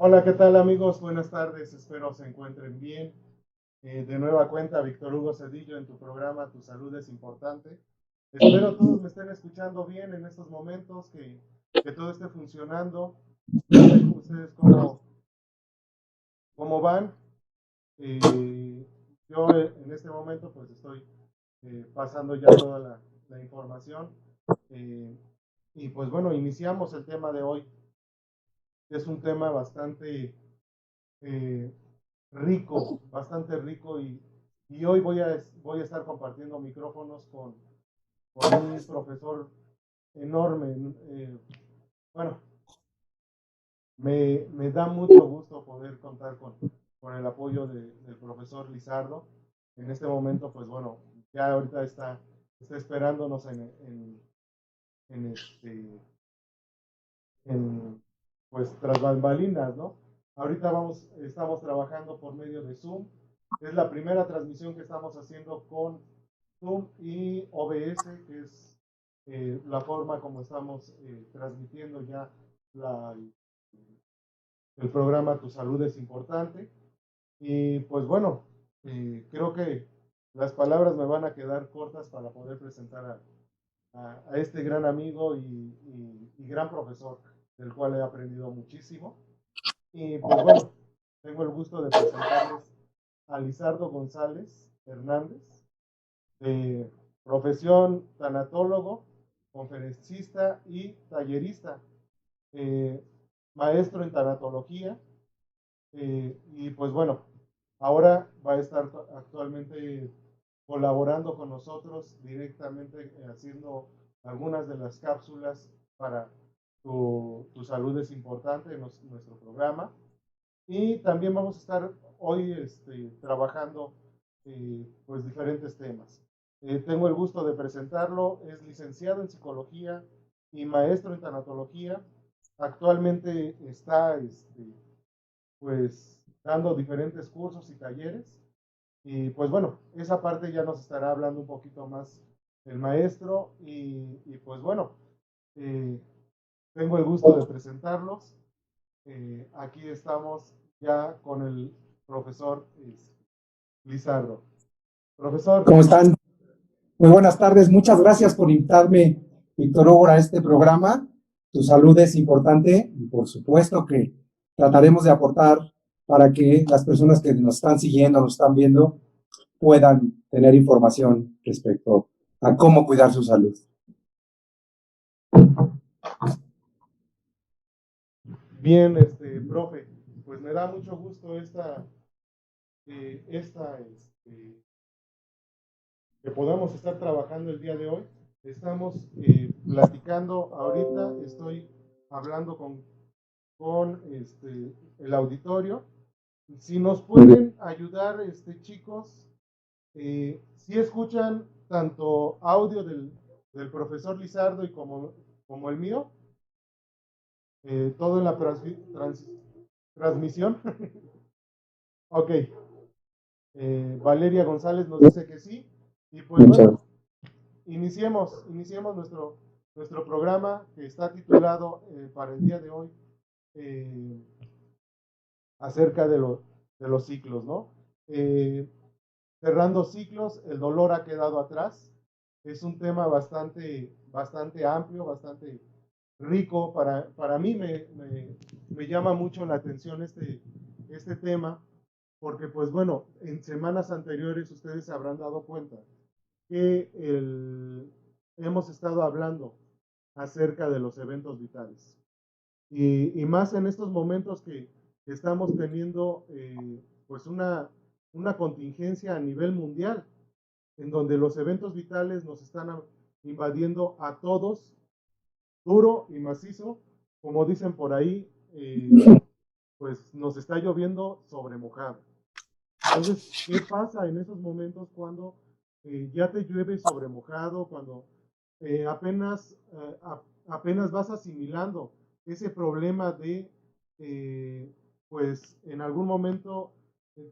Hola, ¿qué tal amigos? Buenas tardes, espero se encuentren bien. De nueva cuenta, Víctor Hugo Cedillo en tu programa Tu Salud es Importante. Espero todos me estén escuchando bien en estos momentos, que todo esté funcionando. No sé ustedes cómo van. Eh, yo en este momento pues estoy pasando ya toda la información. Eh, y pues bueno, iniciamos el tema de hoy. Es un tema eh, bastante rico y hoy voy a estar compartiendo micrófonos con un profesor enorme. Bueno, me da mucho gusto poder contar con el apoyo del profesor Lizardo. En este momento, pues bueno, ya ahorita está esperándonos en este, en, pues tras bambalinas, ¿no? Ahorita estamos trabajando por medio de Zoom. Es la primera transmisión que estamos haciendo con Zoom y OBS, que es la forma como estamos transmitiendo ya la, el programa Tu Salud es Importante. Y pues bueno, creo que las palabras me van a quedar cortas para poder presentar a este gran amigo y gran profesor, del cual he aprendido muchísimo. Y pues bueno, tengo el gusto de presentarles a Lizardo González Hernández, de profesión tanatólogo, conferencista y tallerista, eh, maestro en tanatología, y pues bueno, ahora va a estar actualmente colaborando con nosotros directamente, haciendo algunas de las cápsulas para tu salud es importante en nuestro programa. Y también vamos a estar hoy trabajando pues diferentes temas. Tengo el gusto de presentarlo, es licenciado en psicología y maestro en tanatología. Actualmente está pues dando diferentes cursos y talleres. Y pues bueno, esa parte ya nos estará hablando un poquito más el maestro. Y pues bueno, eh, tengo el gusto de presentarlos. Aquí estamos ya con el profesor Lizardo. Profesor. ¿Cómo están? Muy buenas tardes. Muchas gracias por invitarme, Víctor Hugo, a este programa. Tu salud es importante y por supuesto que trataremos de aportar para que las personas que nos están siguiendo, nos están viendo, puedan tener información respecto a cómo cuidar su salud. Bien, profe, pues me da mucho gusto que podamos estar trabajando el día de hoy. Estamos platicando ahorita, estoy hablando con el auditorio. Si nos pueden ayudar, chicos, si escuchan tanto audio del profesor Lizardo y como el mío, todo en la transmisión. Ok, Valeria González nos dice que sí. Y pues bueno, iniciemos nuestro programa que está titulado para el día de hoy eh, acerca de los ciclos, ¿no? Eh, Cerrando ciclos, el dolor ha quedado atrás. Es un tema bastante amplio, bastante rico. Para mí me llama mucho la atención este tema, porque pues bueno, en semanas anteriores ustedes se habrán dado cuenta que hemos estado hablando acerca de los eventos vitales. Y más en estos momentos que estamos teniendo pues una contingencia a nivel mundial, en donde los eventos vitales nos están invadiendo a todos, duro y macizo, como dicen por ahí, pues nos está lloviendo sobre mojado. Entonces, ¿qué pasa en esos momentos cuando ya te llueve sobre mojado, cuando apenas vas asimilando ese problema de, pues en algún momento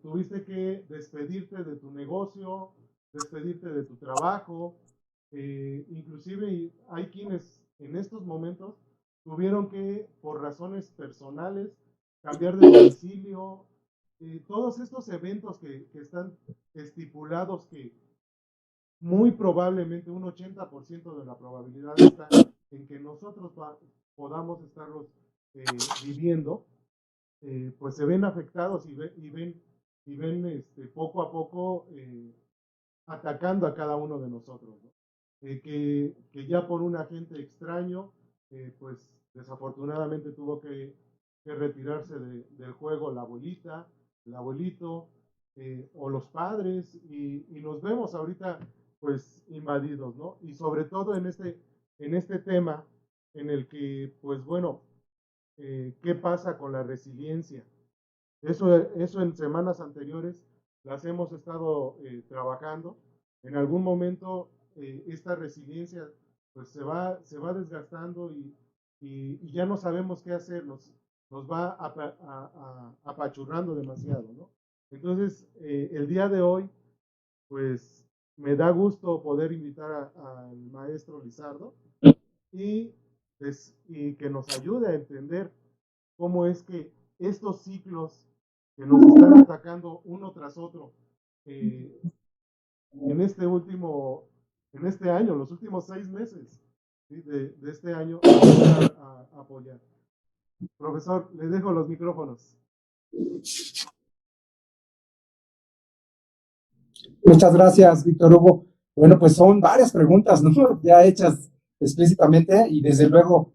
tuviste que despedirte de tu negocio, despedirte de tu trabajo, inclusive hay quienes en estos momentos tuvieron que, por razones personales, cambiar de domicilio, todos estos eventos que están estipulados, que muy probablemente un 80% de la probabilidad está en que nosotros podamos estarlos viviendo, pues se ven afectados y ven poco a poco atacando a cada uno de nosotros, ¿no? Que ya por un agente extraño, pues desafortunadamente tuvo que retirarse del juego la abuelita, el abuelito, o los padres, y nos vemos ahorita pues invadidos, ¿no? Y sobre todo en este tema en el que, pues bueno, ¿qué pasa con la resiliencia? Eso en semanas anteriores las hemos estado trabajando. En algún momento esta resiliencia pues se va desgastando y ya no sabemos qué hacer, nos va apachurrando demasiado, ¿no? Entonces, el día de hoy, pues me da gusto poder invitar al maestro Lizardo y, y que nos ayude a entender cómo es que estos ciclos que nos están atacando uno tras otro en este año, los últimos 6 meses, ¿sí? de este año, a apoyar. Profesor, le dejo los micrófonos. Muchas gracias, Víctor Hugo. Bueno, pues son varias preguntas, ¿no? Ya hechas explícitamente, y desde luego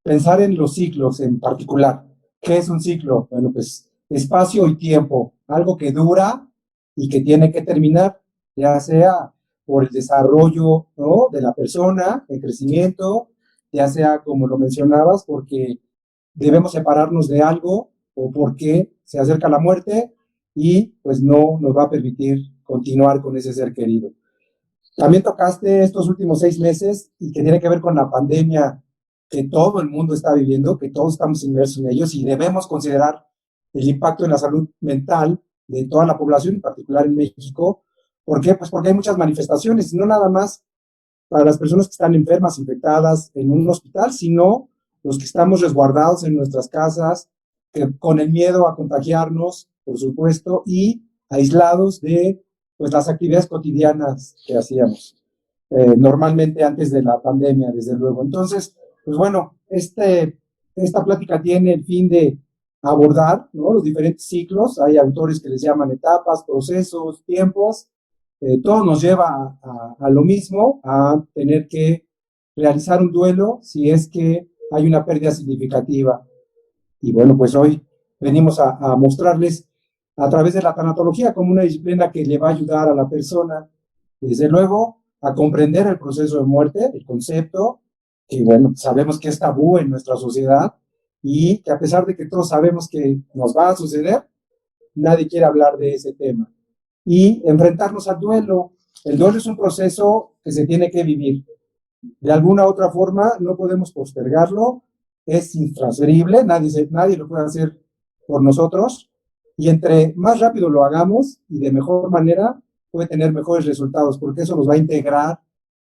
pensar en los ciclos en particular. ¿Qué es un ciclo? Bueno, pues espacio y tiempo, algo que dura y que tiene que terminar, ya sea por el desarrollo, ¿no?, de la persona, el crecimiento, ya sea, como lo mencionabas, porque debemos separarnos de algo o porque se acerca la muerte y pues no nos va a permitir continuar con ese ser querido. También tocaste estos últimos 6 meses y que tiene que ver con la pandemia que todo el mundo está viviendo, que todos estamos inmersos en ellos, y debemos considerar el impacto en la salud mental de toda la población, en particular en México. ¿Por qué? Pues porque hay muchas manifestaciones, no nada más para las personas que están enfermas, infectadas en un hospital, sino los que estamos resguardados en nuestras casas, que, con el miedo a contagiarnos, por supuesto, y aislados de pues, las actividades cotidianas que hacíamos normalmente antes de la pandemia, desde luego. Entonces, pues bueno, esta plática tiene el fin de abordar, ¿no?, los diferentes ciclos. Hay autores que les llaman etapas, procesos, tiempos. Todo nos lleva a lo mismo, a tener que realizar un duelo si es que hay una pérdida significativa. Y bueno, pues hoy venimos a mostrarles a través de la tanatología como una disciplina que le va a ayudar a la persona, desde luego, a comprender el proceso de muerte, el concepto, que bueno, sabemos que es tabú en nuestra sociedad y que a pesar de que todos sabemos que nos va a suceder, nadie quiere hablar de ese tema. Y enfrentarnos al duelo. El duelo es un proceso que se tiene que vivir. De alguna u otra forma, no podemos postergarlo, es intransferible, nadie lo puede hacer por nosotros, y entre más rápido lo hagamos y de mejor manera, puede tener mejores resultados, porque eso nos va a integrar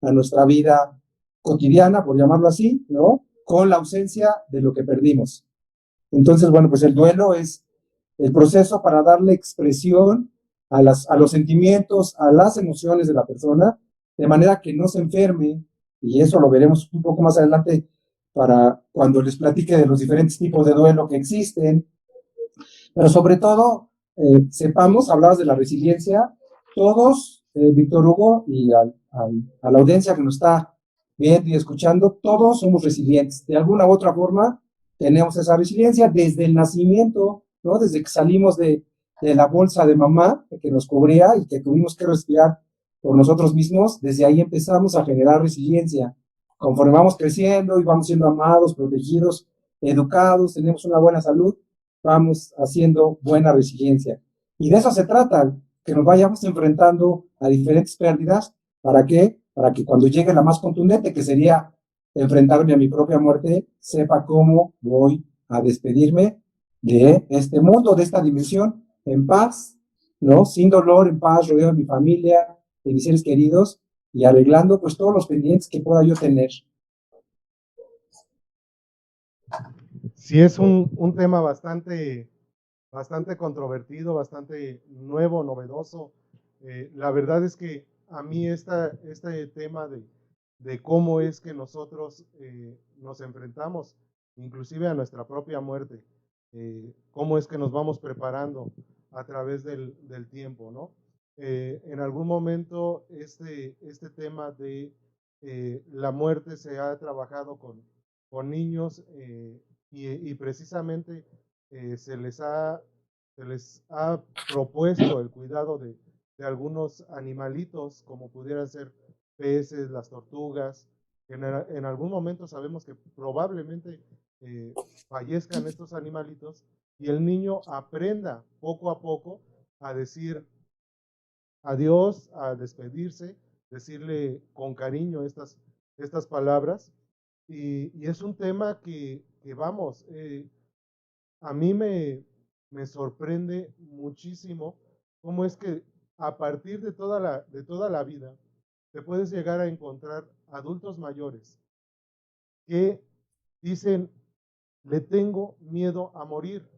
a nuestra vida cotidiana, por llamarlo así, ¿no?, con la ausencia de lo que perdimos. Entonces, bueno, pues el duelo es el proceso para darle expresión a los sentimientos, a las emociones de la persona, de manera que no se enferme, y eso lo veremos un poco más adelante para cuando les platique de los diferentes tipos de duelo que existen. Pero sobre todo, sepamos, hablabas de la resiliencia, todos, Víctor Hugo, y a la audiencia que nos está viendo y escuchando, todos somos resilientes. De alguna u otra forma, tenemos esa resiliencia desde el nacimiento, ¿no? Desde que salimos de la bolsa de mamá que nos cubría y que tuvimos que respirar por nosotros mismos, desde ahí empezamos a generar resiliencia. Conforme vamos creciendo y vamos siendo amados, protegidos, educados, tenemos una buena salud, vamos haciendo buena resiliencia. Y de eso se trata, que nos vayamos enfrentando a diferentes pérdidas. ¿Para qué? Para que cuando llegue la más contundente, que sería enfrentarme a mi propia muerte, sepa cómo voy a despedirme de este mundo, de esta dimensión, en paz, ¿no?, sin dolor, en paz, rodeado de mi familia, de mis seres queridos, y arreglando pues todos los pendientes que pueda yo tener. sí es un tema bastante controvertido, bastante nuevo, novedoso. La verdad es que a mí este tema de cómo es que nosotros nos enfrentamos inclusive a nuestra propia muerte, cómo es que nos vamos preparando a través del tiempo, ¿no? En algún momento este tema de la muerte se ha trabajado con niños y precisamente se les ha propuesto el cuidado de algunos animalitos, como pudieran ser peces, las tortugas, que en algún momento sabemos que probablemente fallezcan estos animalitos y el niño aprenda poco a poco a decir adiós, a despedirse, decirle con cariño estas palabras. Y es un tema que vamos, a mí me sorprende muchísimo cómo es que a partir de toda la vida te puedes llegar a encontrar adultos mayores que dicen, le tengo miedo a morir,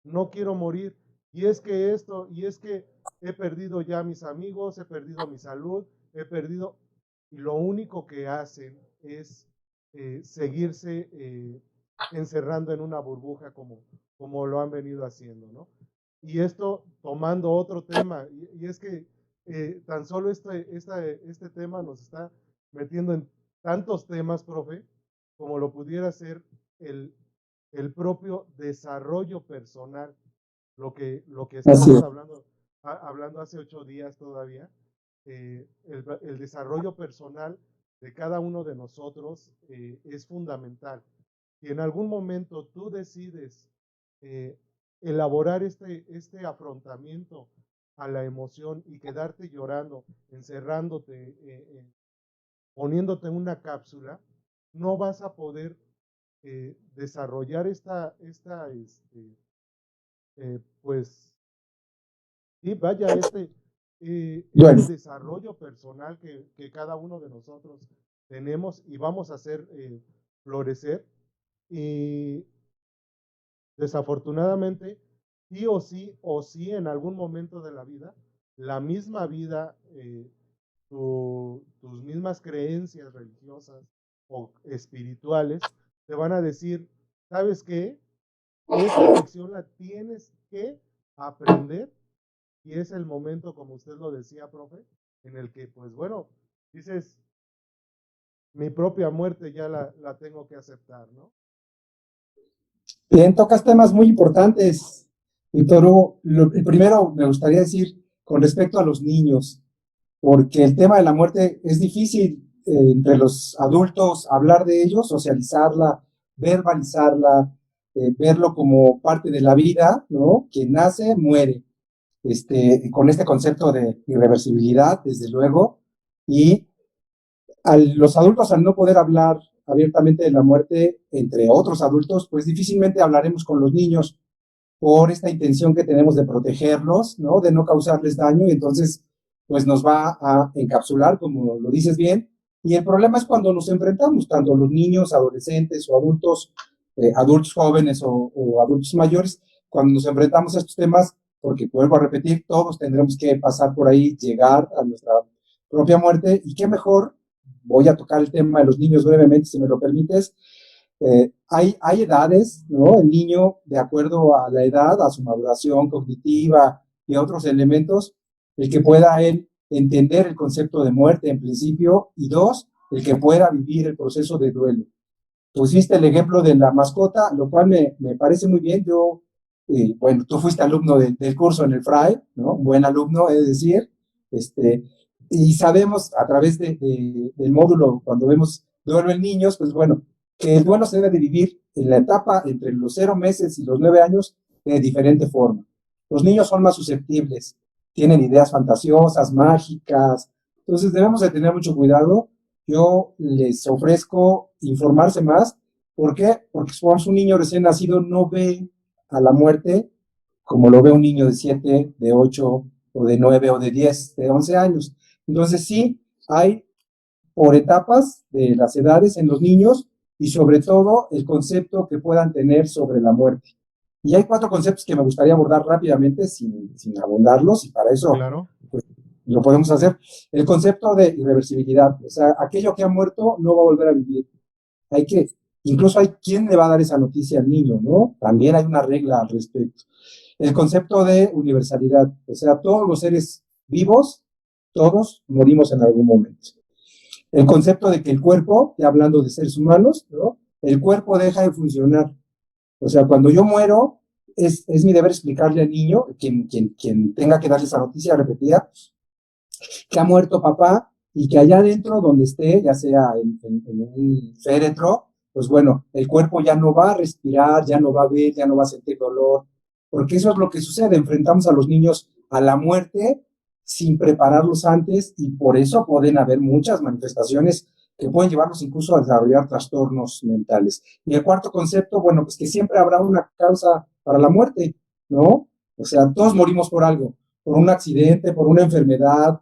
no quiero morir, y es que esto, y es que he perdido ya mis amigos, he perdido mi salud, he perdido, y lo único que hacen es seguirse encerrando en una burbuja como lo han venido haciendo, ¿no? Y esto tomando otro tema, y es que tan solo este tema nos está metiendo en tantos temas, profe, como lo pudiera ser el, el propio desarrollo personal, lo que estábamos hablando hace 8 días todavía, el desarrollo personal de cada uno de nosotros es fundamental. Si en algún momento tú decides elaborar este afrontamiento a la emoción y quedarte llorando, encerrándote, poniéndote en una cápsula, no vas a poder desarrollar pues, sí, vaya, Bueno, este desarrollo personal que cada uno de nosotros tenemos y vamos a hacer florecer. Y desafortunadamente, sí o sí, en algún momento de la vida, la misma vida, tus mismas creencias religiosas o espirituales, te van a decir, ¿sabes qué? Esta lección la tienes que aprender y es el momento, como usted lo decía, profe, en el que, pues bueno, dices, mi propia muerte ya la tengo que aceptar, ¿no? bien, tocas temas muy importantes, Víctor Hugo. El primero me gustaría decir con respecto a los niños, porque el tema de la muerte es difícil entre los adultos hablar de ello, socializarla, verbalizarla, verlo como parte de la vida, ¿no? Quien nace, muere. Con este concepto de irreversibilidad, desde luego, y los adultos al no poder hablar abiertamente de la muerte entre otros adultos, pues difícilmente hablaremos con los niños por esta intención que tenemos de protegerlos, ¿no? De no causarles daño, y entonces pues nos va a encapsular, como lo dices bien, y el problema es cuando nos enfrentamos, tanto los niños, adolescentes o adultos, adultos jóvenes o adultos mayores, cuando nos enfrentamos a estos temas, porque vuelvo a repetir, todos tendremos que pasar por ahí, llegar a nuestra propia muerte, y qué mejor, voy a tocar el tema de los niños brevemente, si me lo permites. Hay edades, ¿no? El niño, de acuerdo a la edad, a su maduración cognitiva y a otros elementos, el que pueda él entender el concepto de muerte en principio, y dos, el que pueda vivir el proceso de duelo. Pusiste el ejemplo de la mascota, lo cual me parece muy bien. Yo, bueno, tú fuiste alumno del curso en el FRAE, ¿no? Un buen alumno, es decir, y sabemos a través del módulo, cuando vemos duelo en niños, pues bueno, que el duelo se debe de vivir en la etapa entre los 0 meses y los 9 años de diferente forma. Los niños son más susceptibles, tienen ideas fantasiosas, mágicas, entonces debemos de tener mucho cuidado. Yo les ofrezco informarse más. ¿Por qué? Porque un niño recién nacido no ve a la muerte como lo ve un niño de 7, de 8, o de 9, o de 10, de 11 años. Entonces sí, hay por etapas de las edades en los niños, y sobre todo el concepto que puedan tener sobre la muerte. Y hay 4 conceptos que me gustaría abordar rápidamente sin abundarlos, y para eso Claro. pues, lo podemos hacer. El concepto de irreversibilidad, o sea, aquello que ha muerto no va a volver a vivir. Incluso hay quien le va a dar esa noticia al niño, ¿no? También hay una regla al respecto. El concepto de universalidad, o sea, todos los seres vivos, todos morimos en algún momento. El concepto de que el cuerpo, ya hablando de seres humanos, ¿no? El cuerpo deja de funcionar. O sea, cuando yo muero, es mi deber explicarle al niño, quien tenga que darle esa noticia repetida, que ha muerto papá y que allá adentro, donde esté, ya sea en un féretro, pues bueno, el cuerpo ya no va a respirar, ya no va a ver, ya no va a sentir dolor, porque eso es lo que sucede, enfrentamos a los niños a la muerte sin prepararlos antes y por eso pueden haber muchas manifestaciones que pueden llevarnos incluso a desarrollar trastornos mentales. Y el cuarto concepto, bueno, pues que siempre habrá una causa para la muerte, ¿no? O sea, todos morimos por algo, por un accidente, por una enfermedad,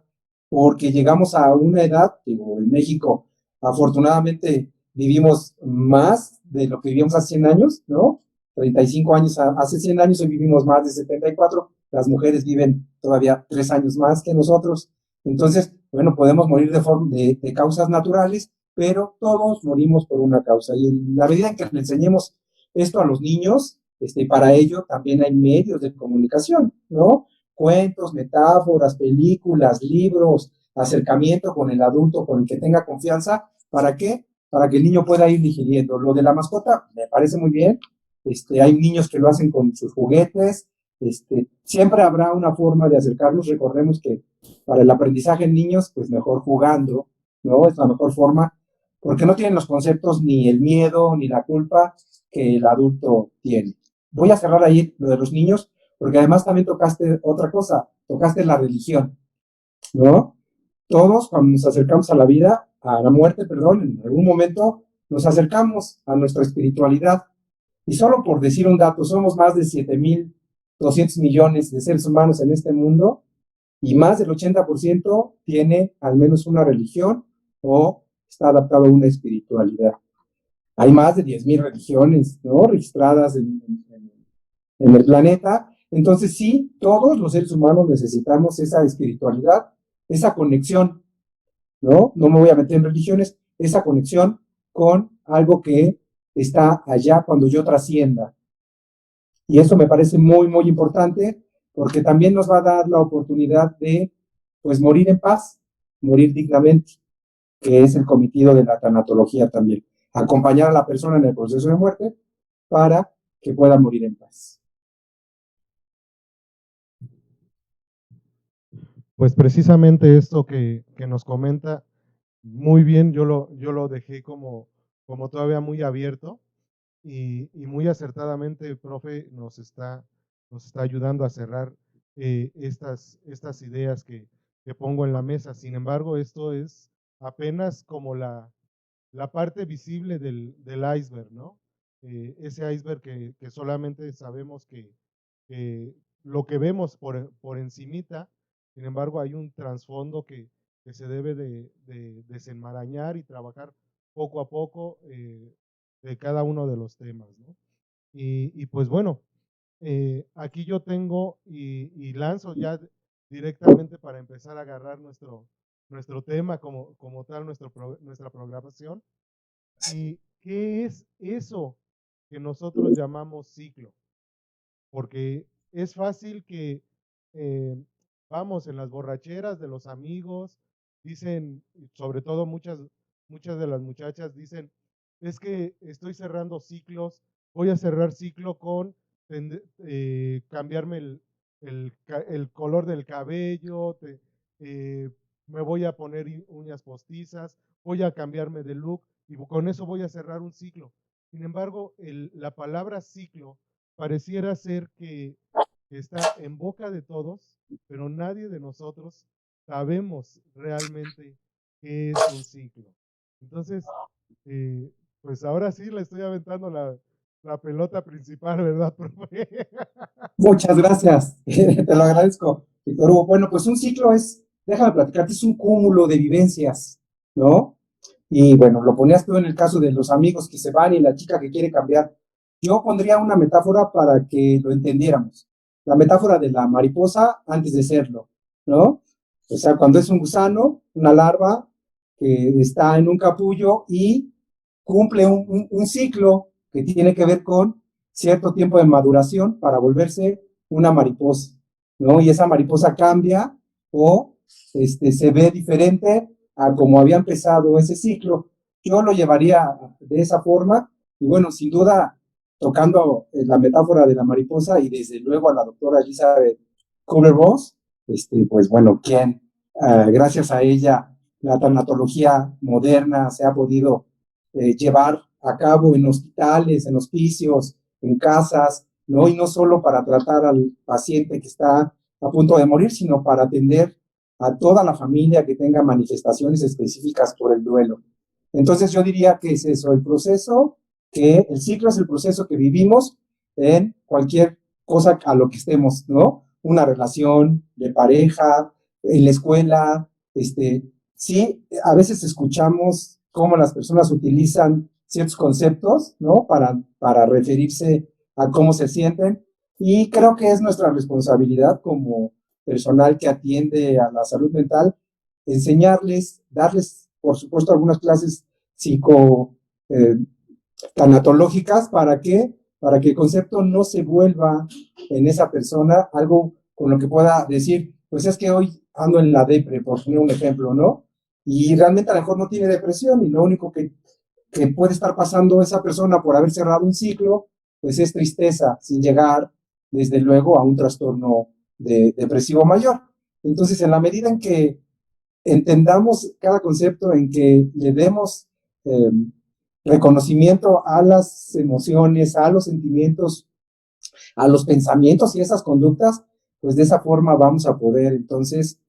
porque llegamos a una edad, digo, en México, afortunadamente vivimos más de lo que vivíamos hace 100 años, ¿no? 35 años, hace 100 años hoy vivimos más de 74, las mujeres viven todavía 3 años más que nosotros, entonces, bueno, podemos morir de causas naturales, pero todos morimos por una causa, y en la medida en que le enseñemos esto a los niños, para ello también hay medios de comunicación, ¿no? Cuentos, metáforas, películas, libros, acercamiento con el adulto con el que tenga confianza. ¿Para qué? Para que el niño pueda ir digiriendo. Lo de la mascota me parece muy bien. Hay niños que lo hacen con sus juguetes. Siempre habrá una forma de acercarnos. Recordemos que para el aprendizaje en niños, pues mejor jugando, ¿no? Es la mejor forma, porque no tienen los conceptos ni el miedo ni la culpa que el adulto tiene. Voy a cerrar ahí lo de los niños, porque además también tocaste otra cosa, tocaste la religión, ¿no? Todos cuando nos acercamos a la vida, a la muerte, perdón, en algún momento nos acercamos a nuestra espiritualidad. Y solo por decir un dato, somos más de 7.200 millones de seres humanos en este mundo y más del 80% tiene al menos una religión o está adaptado a una espiritualidad. Hay más de 10.000 religiones, ¿no? Registradas en el planeta. Entonces sí, todos los seres humanos necesitamos esa espiritualidad, esa conexión, ¿no? No me voy a meter en religiones, esa conexión con algo que está allá cuando yo trascienda. Y eso me parece muy, muy importante porque también nos va a dar la oportunidad de, pues, morir en paz, morir dignamente, que es el cometido de la tanatología también. Acompañar a la persona en el proceso de muerte para que pueda morir en paz. Pues precisamente esto que nos comenta, muy bien, yo lo dejé como todavía muy abierto y muy acertadamente el profe nos está ayudando a cerrar estas ideas que pongo en la mesa. Sin embargo, esto es apenas como la parte visible del iceberg, ¿no? Ese iceberg que solamente sabemos que lo que vemos por encimita. Sin embargo, hay un trasfondo que se debe de desenmarañar y trabajar poco a poco de cada uno de los temas, ¿no? Y pues bueno, aquí yo tengo y lanzo ya directamente para empezar a agarrar nuestro tema como tal, nuestra programación. ¿Y qué es eso que nosotros llamamos ciclo? Porque es fácil que vamos en las borracheras de los amigos, dicen, sobre todo muchas de las muchachas dicen, es que estoy cerrando ciclos, voy a cerrar ciclo con cambiarme el color del cabello, me voy a poner uñas postizas, voy a cambiarme de look y con eso voy a cerrar un ciclo. Sin embargo, la palabra ciclo pareciera ser que está en boca de todos, pero nadie de nosotros sabemos realmente qué es un ciclo. Entonces, pues ahora sí le estoy aventando la pelota principal, ¿verdad, profe? Muchas gracias, te lo agradezco, Víctor Hugo. Bueno, pues un ciclo es, déjame platicarte, es un cúmulo de vivencias, ¿no? Y bueno, lo ponías tú en el caso de los amigos que se van y la chica que quiere cambiar. Yo pondría una metáfora para que lo entendiéramos. La metáfora de la mariposa antes de serlo, ¿no? O sea, cuando es un gusano, una larva que está en un capullo y cumple un ciclo que tiene que ver con cierto tiempo de maduración para volverse una mariposa, ¿no? Y esa mariposa cambia o se ve diferente a como había empezado ese ciclo. Yo lo llevaría de esa forma y bueno, sin duda, tocando la metáfora de la mariposa y desde luego a la doctora Elizabeth Kubler-Ross, pues bueno, quien gracias a ella la tanatología moderna se ha podido llevar a cabo en hospitales, en hospicios, en casas, ¿no? Y no solo para tratar al paciente que está a punto de morir, sino para atender a toda la familia que tenga manifestaciones específicas por el duelo. Entonces yo diría que es eso, el proceso, que el ciclo es el proceso que vivimos en cualquier cosa a lo que estemos, ¿no? Una relación de pareja, en la escuela, sí, a veces escuchamos cómo las personas utilizan ciertos conceptos, ¿no? Para referirse a cómo se sienten y creo que es nuestra responsabilidad como personal que atiende a la salud mental, enseñarles, darles, por supuesto, algunas clases psico tanatológicas para que el concepto no se vuelva en esa persona algo con lo que pueda decir, pues es que hoy ando en la depre, por poner un ejemplo, ¿no? Y realmente a lo mejor no tiene depresión y lo único que puede estar pasando esa persona por haber cerrado un ciclo, pues es tristeza, sin llegar, desde luego, a un trastorno depresivo mayor. Entonces, en la medida en que entendamos cada concepto, en que le demos reconocimiento a las emociones, a los sentimientos, a los pensamientos y esas conductas, pues de esa forma vamos a poder entonces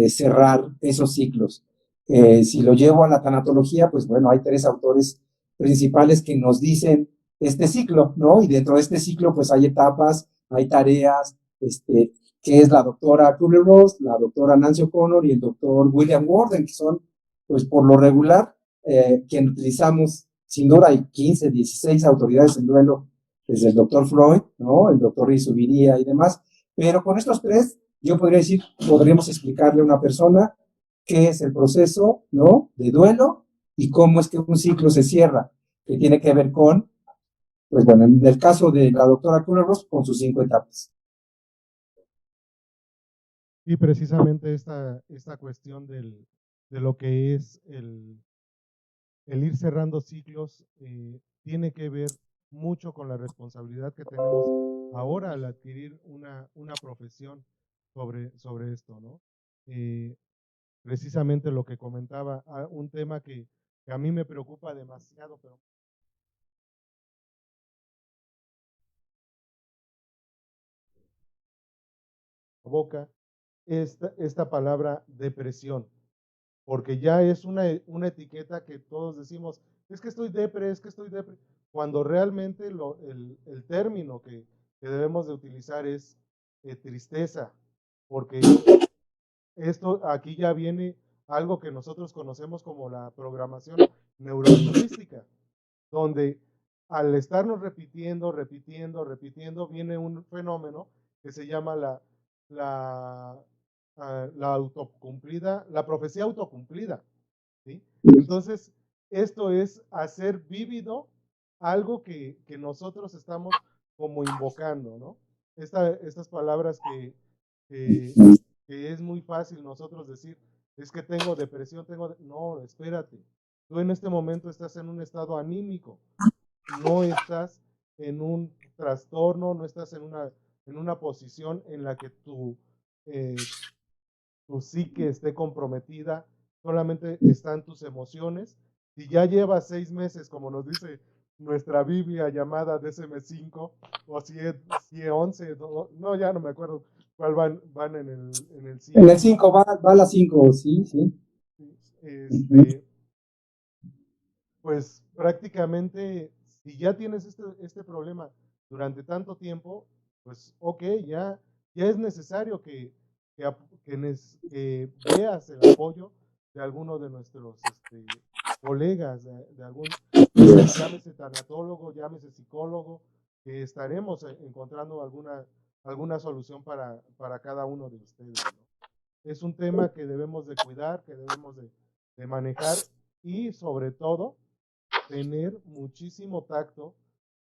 cerrar esos ciclos. Si lo llevo a la tanatología, pues bueno, hay tres autores principales que nos dicen este ciclo, ¿no? Y dentro de este ciclo, pues hay etapas, hay tareas, que es la doctora Kubler-Ross, la doctora Nancy O'Connor y el doctor William Worden, que son, pues por lo regular, quien utilizamos, sin duda hay 15, 16 autoridades en duelo desde el doctor Freud, ¿no? El doctor Rizubiría y demás, pero con estos tres, yo podría decir, podríamos explicarle a una persona qué es el proceso, ¿no? De duelo y cómo es que un ciclo se cierra, que tiene que ver con, pues bueno, en el caso de la doctora Kubler-Ross, con sus 5 etapas. Y precisamente esta cuestión de lo que es el ir cerrando ciclos tiene que ver mucho con la responsabilidad que tenemos ahora al adquirir una profesión sobre esto, ¿no? Precisamente lo que comentaba, un tema que a mí me preocupa demasiado, pero provoca esta palabra depresión, porque ya es una etiqueta que todos decimos, es que estoy depre, es que estoy depre, cuando realmente el término que debemos de utilizar es tristeza, porque esto aquí ya viene algo que nosotros conocemos como la programación neurolingüística, donde al estarnos repitiendo, repitiendo, repitiendo, viene un fenómeno que se llama la autocumplida, la profecía autocumplida, ¿sí? Entonces, esto es hacer vívido algo que nosotros estamos como invocando, ¿no? Estas palabras que, que es muy fácil nosotros decir, es que tengo depresión, no, espérate, tú en este momento estás en un estado anímico, no estás en un trastorno, no estás en una posición en la que tu psique esté comprometida, solamente están tus emociones. Si ya llevas 6 meses, como nos dice nuestra Biblia llamada DSM-5 o si 11, no, ya no me acuerdo cuál van en el 5. En el 5 va la 5, sí, sí. Pues prácticamente, si ya tienes este problema durante tanto tiempo, pues ok, ya es necesario que veas el apoyo de alguno de nuestros colegas de algún, llámese tanatólogo, llámese psicólogo, que estaremos encontrando alguna solución para cada uno de ustedes, ¿no? Es un tema que debemos de cuidar, que debemos de manejar y sobre todo tener muchísimo tacto,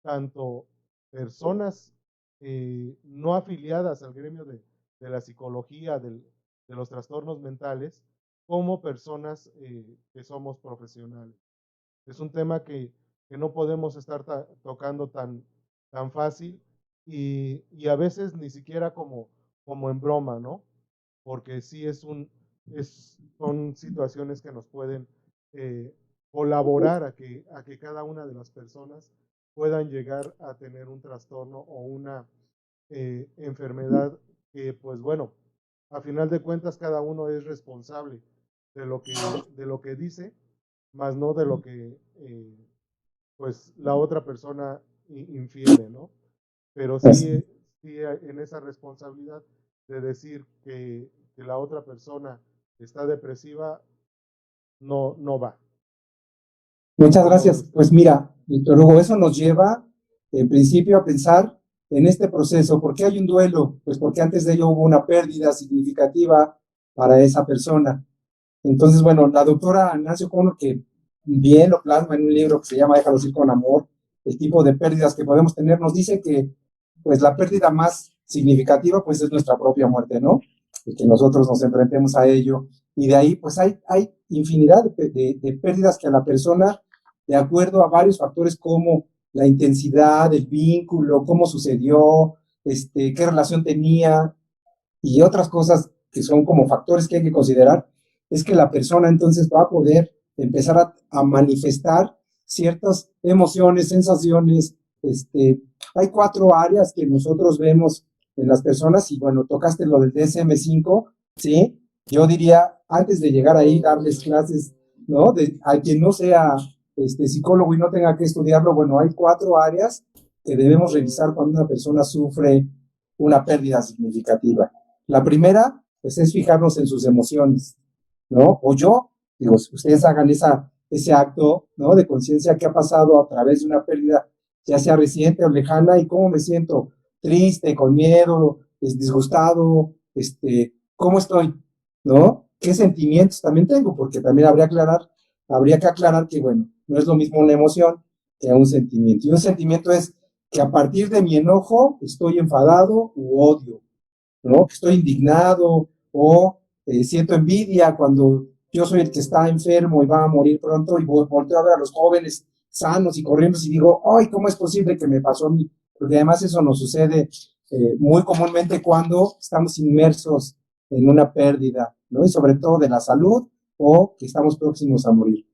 tanto personas no afiliadas al gremio de la psicología, de los trastornos mentales, como personas que somos profesionales. Es un tema que no podemos estar tocando tan fácil y a veces ni siquiera como en broma, ¿no? Porque sí son situaciones que nos pueden colaborar a que cada una de las personas puedan llegar a tener un trastorno o una enfermedad que, pues bueno, a final de cuentas cada uno es responsable de lo que dice, más no de lo que pues la otra persona infiere, ¿no? Pero sí, sí en esa responsabilidad de decir que la otra persona está depresiva, no va. Muchas gracias. Pues mira, Víctor Hugo, eso nos lleva en principio a pensar en este proceso. ¿Por qué hay un duelo? Pues porque antes de ello hubo una pérdida significativa para esa persona. Entonces, bueno, la doctora Nancy O'Connor, que bien lo plasma en un libro que se llama Déjalos ir con amor, el tipo de pérdidas que podemos tener, nos dice que pues la pérdida más significativa pues es nuestra propia muerte, ¿no? Y que nosotros nos enfrentemos a ello. Y de ahí pues hay infinidad de pérdidas que a la persona, de acuerdo a varios factores como la intensidad, el vínculo, cómo sucedió, qué relación tenía y otras cosas que son como factores que hay que considerar, es que la persona entonces va a poder empezar a manifestar ciertas emociones, sensaciones. Hay 4 áreas que nosotros vemos en las personas y bueno, tocaste lo del DSM-5, ¿sí? Yo diría, antes de llegar ahí, darles clases, ¿no? A quien no sea psicólogo y no tenga que estudiarlo, bueno, hay 4 áreas que debemos revisar cuando una persona sufre una pérdida significativa. La primera, pues, es fijarnos en sus emociones, ¿no? O yo, digo, si ustedes hagan ese acto, ¿no? De conciencia que ha pasado a través de una pérdida, ya sea reciente o lejana, y cómo me siento, triste, con miedo, disgustado, ¿cómo estoy? ¿No? ¿Qué sentimientos también tengo? Porque también habría que aclarar que, bueno, no es lo mismo una emoción que un sentimiento. Y un sentimiento es que a partir de mi enojo estoy enfadado u odio, ¿no? Que estoy indignado o siento envidia cuando yo soy el que está enfermo y va a morir pronto y volteo a ver a los jóvenes sanos y corriendo y digo, ¡ay, cómo es posible que me pasó a mí! Porque además eso nos sucede muy comúnmente cuando estamos inmersos en una pérdida, ¿no? Y sobre todo de la salud o que estamos próximos a morir.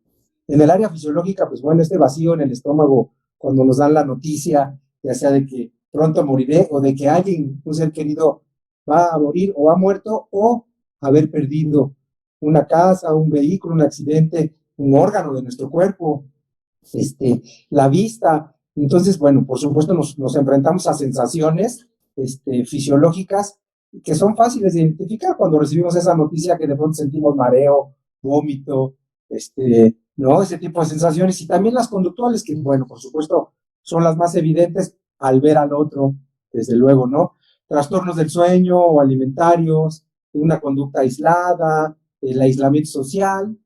En el área fisiológica, pues bueno, este vacío en el estómago cuando nos dan la noticia, ya sea de que pronto moriré o de que alguien, un ser querido, va a morir o ha muerto o haber perdido una casa, un vehículo, un accidente, un órgano de nuestro cuerpo, la vista. Entonces, bueno, por supuesto nos enfrentamos a sensaciones fisiológicas que son fáciles de identificar cuando recibimos esa noticia que de pronto sentimos mareo, vómito, ¿no? Ese tipo de sensaciones y también las conductuales que, bueno, por supuesto, son las más evidentes al ver al otro, desde luego, ¿no? Trastornos del sueño o alimentarios, una conducta aislada, el aislamiento social,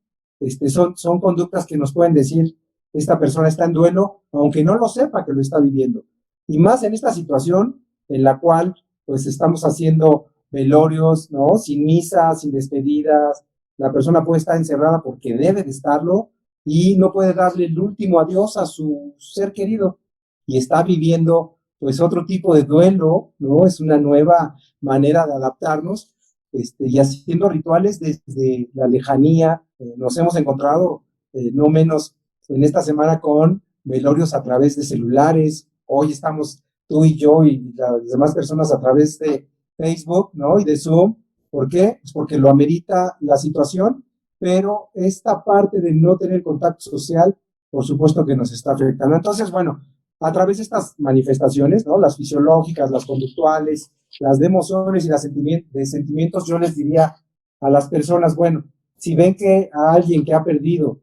son conductas que nos pueden decir esta persona está en duelo, aunque no lo sepa que lo está viviendo. Y más en esta situación en la cual pues estamos haciendo velorios, ¿no? Sin misas, sin despedidas, la persona puede estar encerrada porque debe de estarlo y no puede darle el último adiós a su ser querido y está viviendo pues otro tipo de duelo, ¿no? Es una nueva manera de adaptarnos y haciendo rituales desde la lejanía. Nos hemos encontrado no menos en esta semana con velorios a través de celulares. Hoy estamos tú y yo y las demás personas a través de Facebook, ¿no? Y de Zoom. ¿Por qué? Pues porque lo amerita la situación, pero esta parte de no tener contacto social, por supuesto que nos está afectando. Entonces, bueno, a través de estas manifestaciones, ¿no? Las fisiológicas, las conductuales, las de emociones y las de sentimientos, yo les diría a las personas, bueno, si ven que a alguien que ha perdido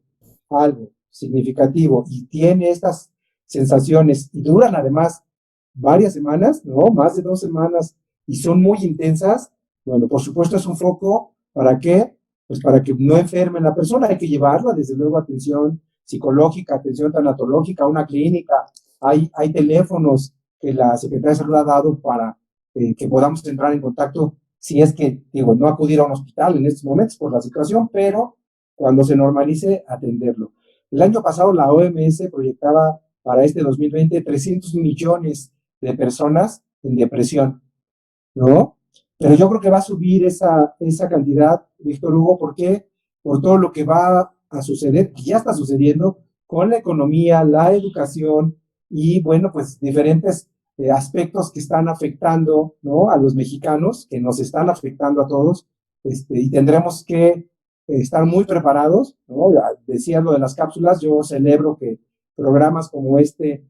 algo significativo y tiene estas sensaciones y duran además varias semanas, ¿no? Más de 2 semanas y son muy intensas, bueno, por supuesto es un foco, ¿para qué? Pues para que no enferme la persona, hay que llevarla desde luego a atención psicológica, atención tanatológica, a una clínica, hay teléfonos que la Secretaría de Salud ha dado para que podamos entrar en contacto si es que, digo, no acudir a un hospital en estos momentos por la situación, pero cuando se normalice, atenderlo. El año pasado la OMS proyectaba para este 2020 300 millones de personas en depresión, ¿no? Pero yo creo que va a subir esa cantidad, Víctor Hugo, ¿por qué? Por todo lo que va a suceder, que ya está sucediendo con la economía, la educación y, bueno, pues diferentes aspectos que están afectando, ¿no? A los mexicanos, que nos están afectando a todos, y tendremos que estar muy preparados, ¿no? Decía lo de las cápsulas, yo celebro que programas como este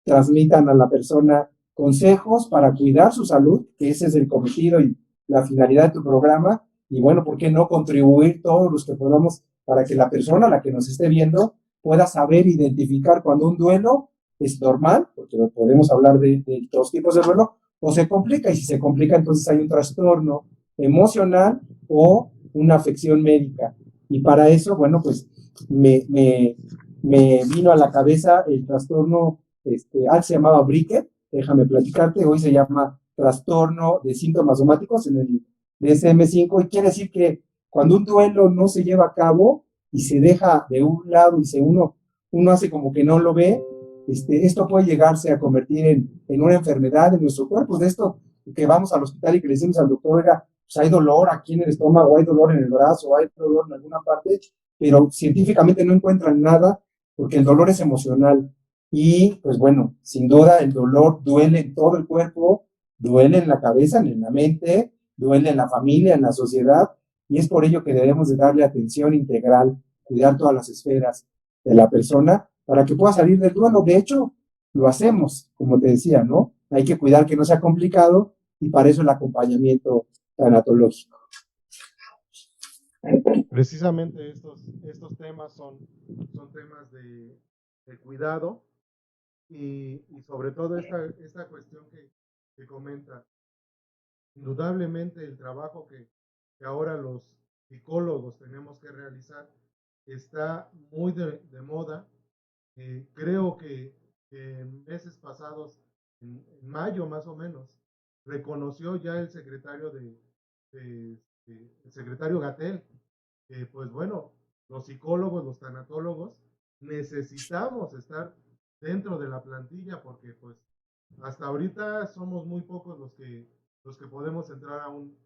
transmitan a la persona consejos para cuidar su salud, que ese es el cometido y la finalidad de tu programa. Y bueno, ¿por qué no contribuir todos los que podamos para que la persona, la que nos esté viendo, pueda saber identificar cuando un duelo es normal, porque podemos hablar de dos tipos de duelo, o se complica, y si se complica, entonces hay un trastorno emocional o una afección médica. Y para eso, bueno, pues me vino a la cabeza el trastorno antes se llamaba Briquet, déjame platicarte, hoy se llama trastorno de síntomas somáticos en el DSM-5 y quiere decir que cuando un duelo no se lleva a cabo y se deja de un lado y uno hace como que no lo ve, esto puede llegarse a convertir en una enfermedad en nuestro cuerpo. De esto que vamos al hospital y que le decimos al doctor, oiga, pues hay dolor aquí en el estómago, hay dolor en el brazo, hay dolor en alguna parte, pero científicamente no encuentran nada porque el dolor es emocional. Y pues bueno, sin duda el dolor duele en todo el cuerpo, duele en la cabeza, en la mente, duele en la familia, en la sociedad, y es por ello que debemos de darle atención integral, cuidar todas las esferas de la persona para que pueda salir del duelo. De hecho, lo hacemos, como te decía, ¿no? Hay que cuidar que no sea complicado y para eso el acompañamiento tanatológico. Precisamente estos temas son temas de cuidado y sobre todo esta cuestión que comenta. Indudablemente el trabajo que ahora los psicólogos tenemos que realizar está muy de moda. Creo que en meses pasados, en mayo más o menos, reconoció ya el secretario el secretario Gatell, pues bueno, los psicólogos, los tanatólogos, necesitamos estar dentro de la plantilla porque pues hasta ahorita somos muy pocos los que podemos entrar a un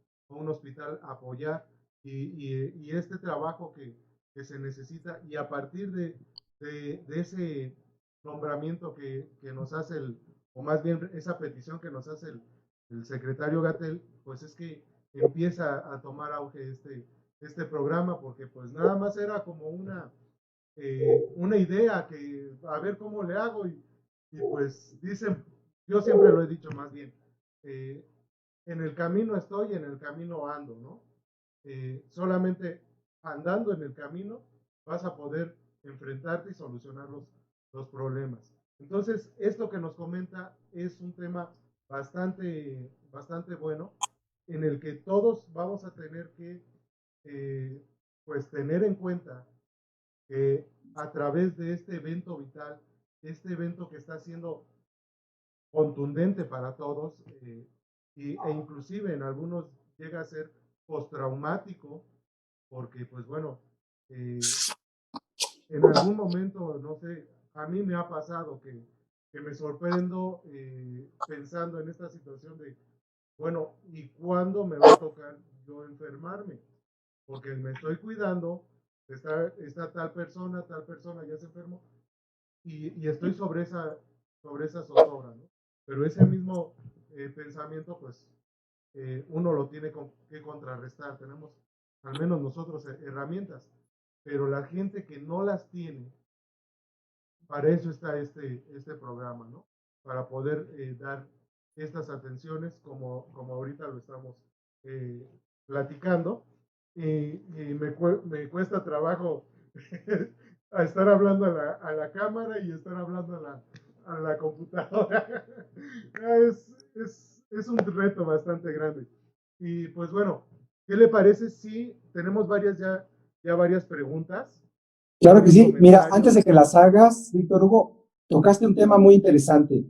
hospital a apoyar y este trabajo que se necesita y a partir de ese nombramiento que nos hace o más bien esa petición que nos hace el secretario Gatell, pues es que empieza a tomar auge este programa porque pues nada más era como una idea que a ver cómo le hago y pues dicen, yo siempre lo he dicho más bien, en el camino estoy, en el camino ando, ¿no? Solamente andando en el camino vas a poder enfrentarte y solucionar los problemas. Entonces, esto que nos comenta es un tema bastante bueno en el que todos vamos a tener que pues tener en cuenta que a través de este evento vital, este evento que está siendo contundente para todos e inclusive en algunos llega a ser postraumático porque pues bueno, en algún momento, no sé, a mí me ha pasado que me sorprendo pensando en esta situación de, bueno, ¿y cuándo me va a tocar yo enfermarme? Porque me estoy cuidando, está tal persona ya se enfermó y estoy sobre esa zozobra, ¿no? Pero ese mismo pensamiento, pues, uno lo tiene que contrarrestar. Tenemos, al menos nosotros, herramientas, pero la gente que no las tiene, para eso está este programa, ¿no? Para poder dar estas atenciones como ahorita lo estamos eh, platicando. Y me cuesta trabajo a estar hablando a la cámara y estar hablando a la computadora. Es un reto bastante grande. Y pues bueno, ¿qué le parece si tenemos ya varias preguntas? Claro que Varios sí. Mira, antes comentarios. de que las hagas, Víctor Hugo, tocaste un tema muy interesante.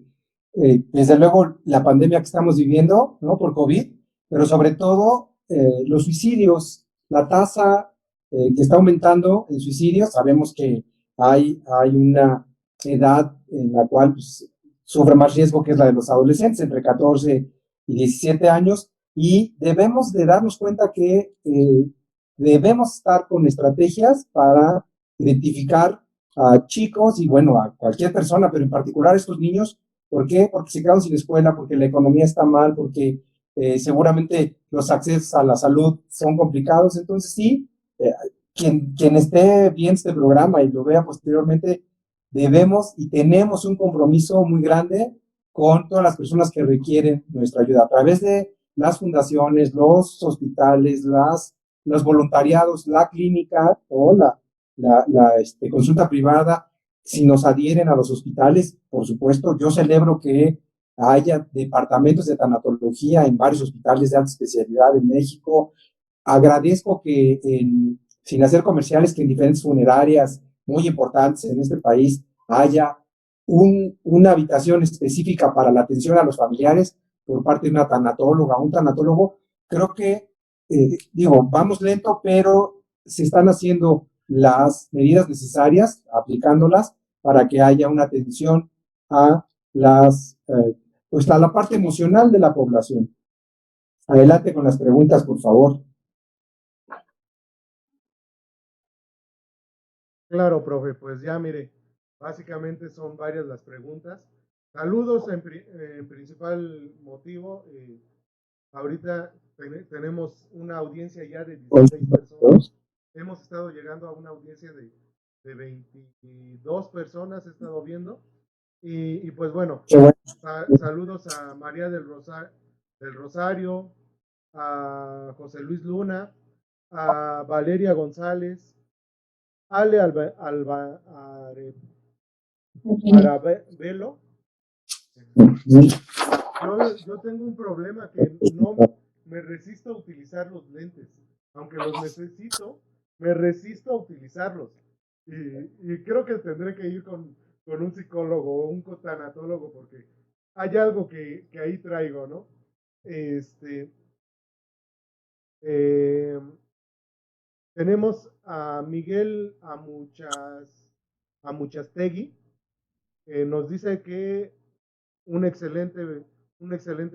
Desde luego, la pandemia que estamos viviendo, ¿no? Por COVID, pero sobre todo los suicidios, la tasa que está aumentando en suicidios. Sabemos que hay una edad en la cual pues, sufre más riesgo, que es la de los adolescentes, entre 14 y 17 años, y debemos de darnos cuenta que debemos estar con estrategias para identificar a chicos y bueno, a cualquier persona, pero en particular a estos niños. ¿Por qué? Porque se quedan sin escuela, porque la economía está mal, porque seguramente los accesos a la salud son complicados. Entonces sí, quien esté viendo este programa y lo vea posteriormente, debemos y tenemos un compromiso muy grande con todas las personas que requieren nuestra ayuda a través de las fundaciones, los hospitales, los voluntariados, la clínica o la consulta privada. Si nos adhieren a los hospitales, por supuesto, yo celebro que haya departamentos de tanatología en varios hospitales de alta especialidad en México. Agradezco que, sin hacer comerciales, que en diferentes funerarias muy importantes en este país haya una habitación específica para la atención a los familiares por parte de una tanatóloga, un tanatólogo. Creo que, digo, vamos lento, pero se están haciendo las medidas necesarias, aplicándolas para que haya una atención a pues a la parte emocional de la población. Adelante con las preguntas, por favor. Claro, profe, pues ya mire, básicamente son varias las preguntas. Saludos en principal motivo. Ahorita tenemos una audiencia ya de 16 personas. Hemos estado llegando a una audiencia de 22 personas, he estado viendo. Y pues bueno, saludos a María del Rosario, a José Luis Luna, a Valeria González, Ale Arabelo. Yo tengo un problema que no me resisto a utilizar los lentes. Aunque los necesito, me resisto a utilizarlos. Y creo que tendré que ir con un psicólogo o un tanatólogo porque hay algo que ahí traigo, ¿no? Tenemos a Miguel Amuchastegui, nos dice que un excelente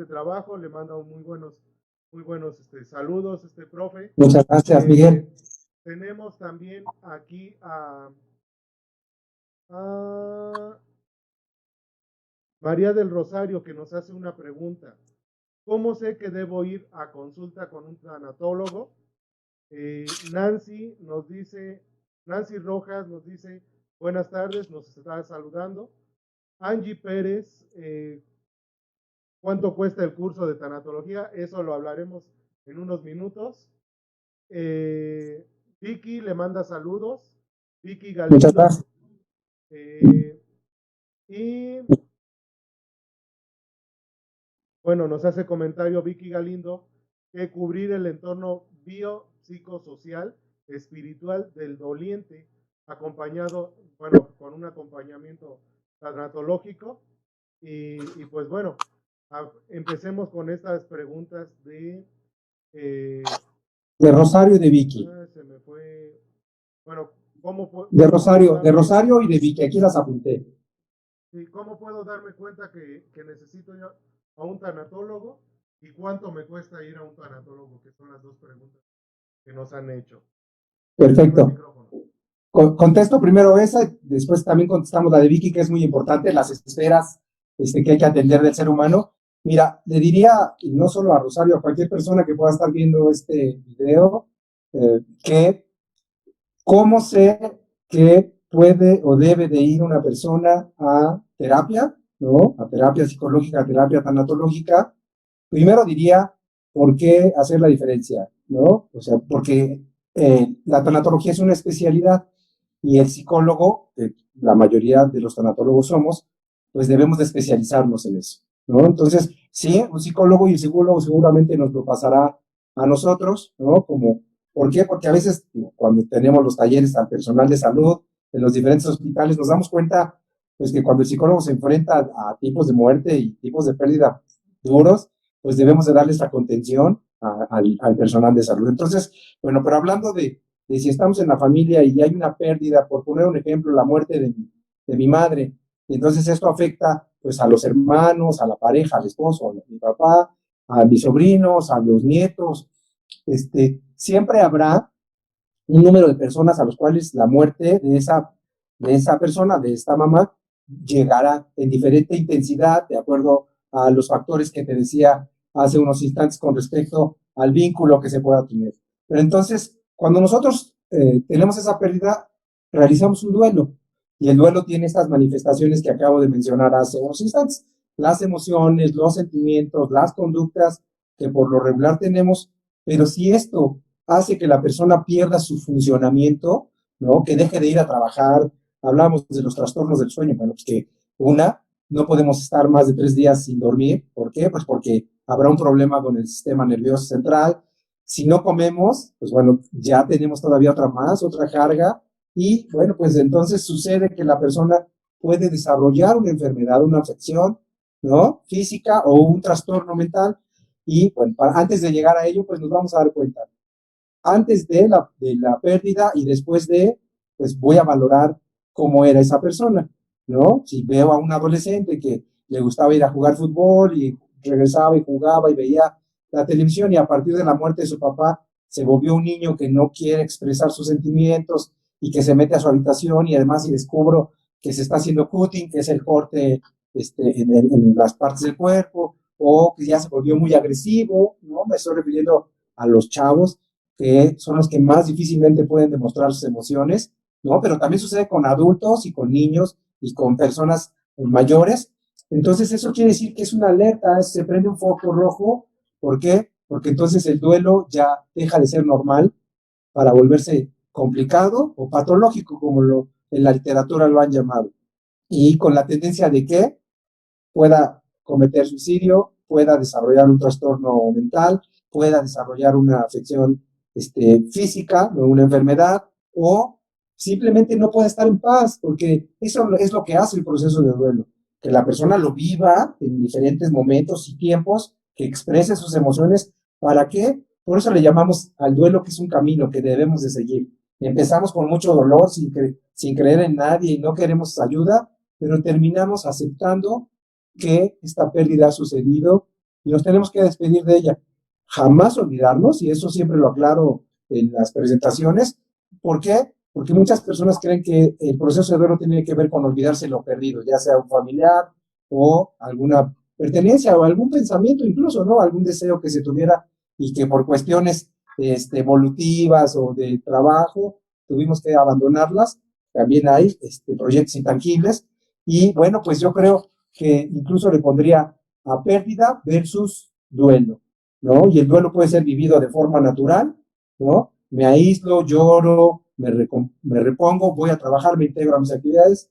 trabajo, le manda muy buenos saludos, profe. Muchas gracias, Miguel. Tenemos también aquí a María del Rosario, que nos hace una pregunta. ¿Cómo sé que debo ir a consulta con un tanatólogo? Nancy Rojas nos dice, buenas tardes, nos está saludando. Angie Pérez, ¿cuánto cuesta el curso de tanatología? Eso lo hablaremos en unos minutos. Vicky le manda saludos. Vicky Galindo. Muchas gracias. Y bueno, nos hace comentario Vicky Galindo que cubrir el entorno biopsicosocial espiritual del doliente, acompañado, bueno, con un acompañamiento tanatológico. Y pues bueno, empecemos con estas preguntas de Rosario y de Vicky. Se me fue. Bueno, ¿cómo de Rosario y de Vicky, aquí las apunté. Sí, ¿cómo puedo darme cuenta que necesito ir a un tanatólogo y cuánto me cuesta ir a un tanatólogo? Que son las dos preguntas que nos han hecho. Perfecto. Contesto primero esa, después también contestamos la de Vicky, que es muy importante, las esferas que hay que atender del ser humano. Mira, le diría, y no solo a Rosario, a cualquier persona que pueda estar viendo este video, que cómo sé que puede o debe de ir una persona a terapia, ¿no? A terapia psicológica, a terapia tanatológica. Primero diría, ¿por qué hacer la diferencia? ¿No? O sea, porque la tanatología es una especialidad. y el psicólogo, que la mayoría de los tanatólogos somos, pues debemos de especializarnos en eso, ¿no? Entonces, sí, un psicólogo y el psicólogo seguramente nos lo pasará a nosotros, ¿no? Como, ¿por qué? Porque a veces cuando tenemos los talleres al personal de salud en los diferentes hospitales, nos damos cuenta, pues que cuando el psicólogo se enfrenta a tipos de muerte y tipos de pérdida duros, pues debemos de darle esta contención al personal de salud. Entonces, bueno, pero hablando de si estamos en la familia y hay una pérdida, por poner un ejemplo, la muerte de mi madre, y entonces esto afecta pues a los hermanos, a la pareja, al esposo, a mi papá, a mis sobrinos, a los nietos, siempre habrá un número de personas a los cuales la muerte de esa persona, de esta mamá, llegará en diferente intensidad, de acuerdo a los factores que te decía hace unos instantes con respecto al vínculo que se pueda tener. Pero entonces, cuando nosotros tenemos esa pérdida, realizamos un duelo. Y el duelo tiene estas manifestaciones que acabo de mencionar hace unos instantes. Las emociones, los sentimientos, las conductas que por lo regular tenemos. Pero si esto hace que la persona pierda su funcionamiento, ¿no? Que deje de ir a trabajar. Hablamos de los trastornos del sueño. Bueno, pues que no podemos estar más de 3 días sin dormir. ¿Por qué? Pues porque habrá un problema con el sistema nervioso central. Si no comemos, pues bueno, ya tenemos todavía otra carga. Y bueno, pues entonces sucede que la persona puede desarrollar una enfermedad, una afección, ¿no? Física o un trastorno mental. Y bueno, antes de llegar a ello, pues nos vamos a dar cuenta. Antes de la pérdida y después pues voy a valorar cómo era esa persona, ¿no? Si veo a un adolescente que le gustaba ir a jugar fútbol y regresaba y jugaba y veía la televisión y a partir de la muerte de su papá se volvió un niño que no quiere expresar sus sentimientos y que se mete a su habitación y además si descubro que se está haciendo cutting, que es el corte en las partes del cuerpo, o que ya se volvió muy agresivo, ¿no? Me estoy refiriendo a los chavos, que son los que más difícilmente pueden demostrar sus emociones, ¿no? Pero también sucede con adultos y con niños y con personas mayores. Entonces eso quiere decir que es una alerta, se prende un foco rojo. ¿Por qué? Porque entonces el duelo ya deja de ser normal para volverse complicado o patológico, como en la literatura lo han llamado. Y con la tendencia de que pueda cometer suicidio, pueda desarrollar un trastorno mental, pueda desarrollar una afección física, una enfermedad, o simplemente no pueda estar en paz, porque eso es lo que hace el proceso de duelo, que la persona lo viva en diferentes momentos y tiempos, que exprese sus emociones. ¿Para qué? Por eso le llamamos al duelo que es un camino que debemos de seguir. Empezamos con mucho dolor, sin creer en nadie y no queremos ayuda, pero terminamos aceptando que esta pérdida ha sucedido y nos tenemos que despedir de ella. Jamás olvidarnos, y eso siempre lo aclaro en las presentaciones. ¿Por qué? Porque muchas personas creen que el proceso de duelo tiene que ver con olvidarse lo perdido, ya sea un familiar o alguna pertenencia o algún pensamiento incluso, ¿no? Algún deseo que se tuviera y que por cuestiones evolutivas o de trabajo tuvimos que abandonarlas. También hay proyectos intangibles y bueno, pues yo creo que incluso le pondría a pérdida versus duelo, ¿no? Y el duelo puede ser vivido de forma natural, ¿no? Me aíslo, lloro, me repongo, voy a trabajar, me integro a mis actividades,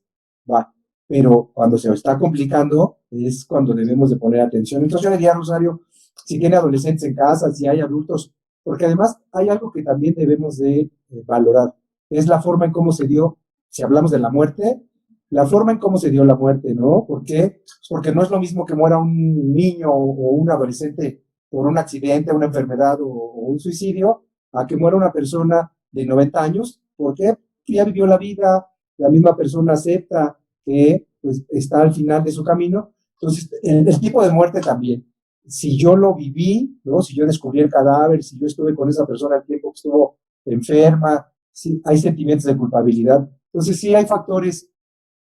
va. Pero cuando se está complicando es cuando debemos de poner atención. Entonces yo le diría a Rosario, si tiene adolescentes en casa, si hay adultos, porque además hay algo que también debemos de valorar, es la forma en cómo se dio, si hablamos de la muerte, la forma en cómo se dio la muerte, ¿no? ¿Por qué? Pues porque no es lo mismo que muera un niño o un adolescente por un accidente, una enfermedad o un suicidio, a que muera una persona de 90 años. ¿Por qué? Que ya vivió la vida, la misma persona acepta que pues, está al final de su camino. Entonces, el tipo de muerte también. Si yo lo viví, ¿no? Si yo descubrí el cadáver, si yo estuve con esa persona el tiempo que estuvo enferma, sí, hay sentimientos de culpabilidad. Entonces, sí hay factores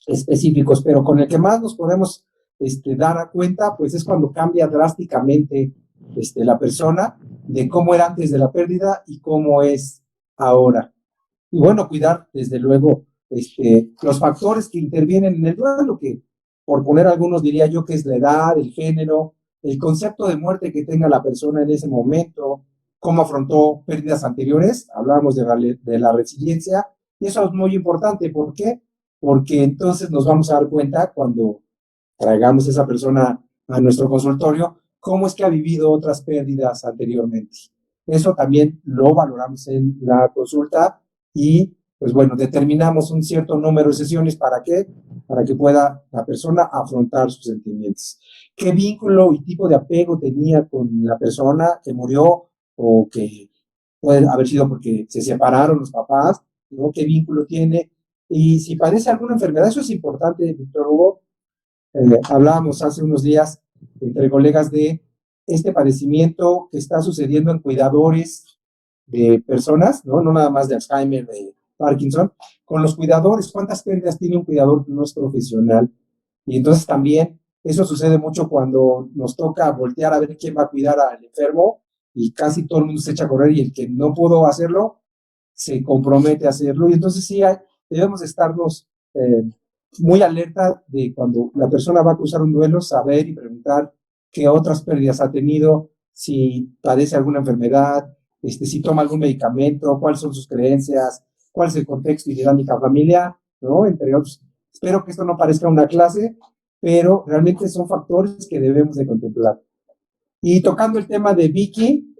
específicos, pero con el que más nos podemos dar cuenta, pues es cuando cambia drásticamente la persona de cómo era antes de la pérdida y cómo es ahora. Y bueno, cuidar, desde luego, los factores que intervienen en el duelo, que por poner algunos diría yo que es la edad, el género, el concepto de muerte que tenga la persona en ese momento, cómo afrontó pérdidas anteriores, hablábamos de la resiliencia, Y eso es muy importante. ¿Por qué? Porque entonces nos vamos a dar cuenta cuando traigamos a esa persona a nuestro consultorio, cómo es que ha vivido otras pérdidas anteriormente. Eso también lo valoramos en la consulta y, pues bueno, determinamos un cierto número de sesiones. ¿Para qué? Para que pueda la persona afrontar sus sentimientos. ¿Qué vínculo y tipo de apego tenía con la persona que murió o que puede haber sido porque se separaron los papás, ¿no? ¿Qué vínculo tiene? Y si padece alguna enfermedad, eso es importante, Víctor Hugo. Hablábamos hace unos días entre colegas de este padecimiento que está sucediendo en cuidadores de personas, ¿no? No nada más de Alzheimer, de Parkinson, con los cuidadores, ¿cuántas pérdidas tiene un cuidador que no es profesional? Y entonces también eso sucede mucho cuando nos toca voltear a ver quién va a cuidar al enfermo y casi todo el mundo se echa a correr y el que no pudo hacerlo se compromete a hacerlo. Y entonces sí debemos estarnos muy alerta de cuando la persona va a cruzar un duelo, saber y preguntar qué otras pérdidas ha tenido, si padece alguna enfermedad, si toma algún medicamento, cuáles son sus creencias, cuál es el contexto y dinámica familiar, ¿no? Entre otros. Espero que esto no parezca una clase, pero realmente son factores que debemos de contemplar. Y tocando el tema de Vicky,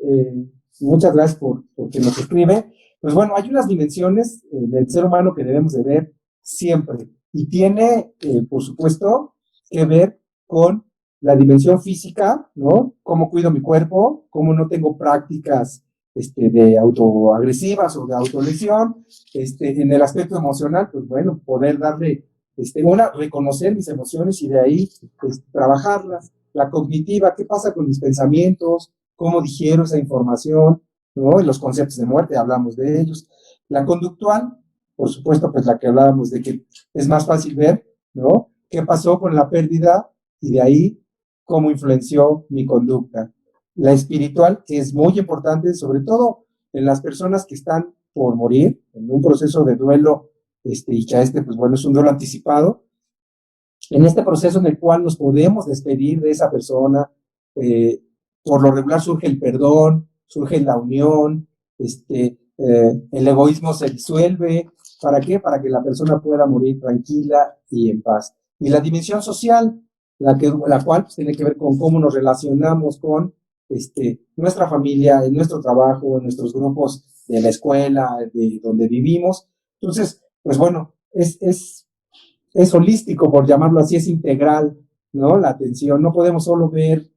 muchas gracias porque nos escribe. Pues bueno, hay unas dimensiones del ser humano que debemos de ver siempre. Y tiene, por supuesto, que ver con la dimensión física, ¿no? Cómo cuido mi cuerpo, cómo no tengo prácticas de autoagresivas o de autolesión. En el aspecto emocional, pues bueno, poder darle, reconocer mis emociones y de ahí trabajarlas. La cognitiva, qué pasa con mis pensamientos, cómo digiero esa información, ¿no? Y los conceptos de muerte, hablamos de ellos. La conductual, por supuesto, pues la que hablábamos de que es más fácil ver, ¿no? ¿Qué pasó con la pérdida? Y de ahí, cómo influenció mi conducta. La espiritual, que es muy importante, sobre todo en las personas que están por morir, en un proceso de duelo, y que pues bueno, es un duelo anticipado, en este proceso en el cual nos podemos despedir de esa persona, por lo regular surge el perdón, surge la unión, el egoísmo se disuelve. ¿Para qué? Para que la persona pueda morir tranquila y en paz. Y la dimensión social, la cual pues, tiene que ver con cómo nos relacionamos con nuestra familia, en nuestro trabajo, en nuestros grupos de la escuela, de donde vivimos. Entonces, pues bueno, es holístico, por llamarlo así, es integral, ¿no? La atención, no podemos solo ver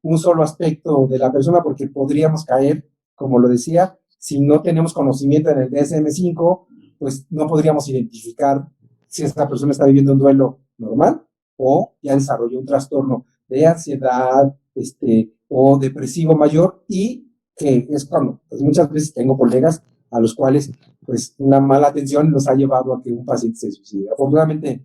un solo aspecto de la persona porque podríamos caer, como lo decía, si no tenemos conocimiento en el DSM-5, pues no podríamos identificar si esta persona está viviendo un duelo normal o ya desarrolló un trastorno de ansiedad, o depresivo mayor, y que es cuando, pues muchas veces tengo colegas a los cuales pues una mala atención nos ha llevado a que un paciente se suicide. Afortunadamente,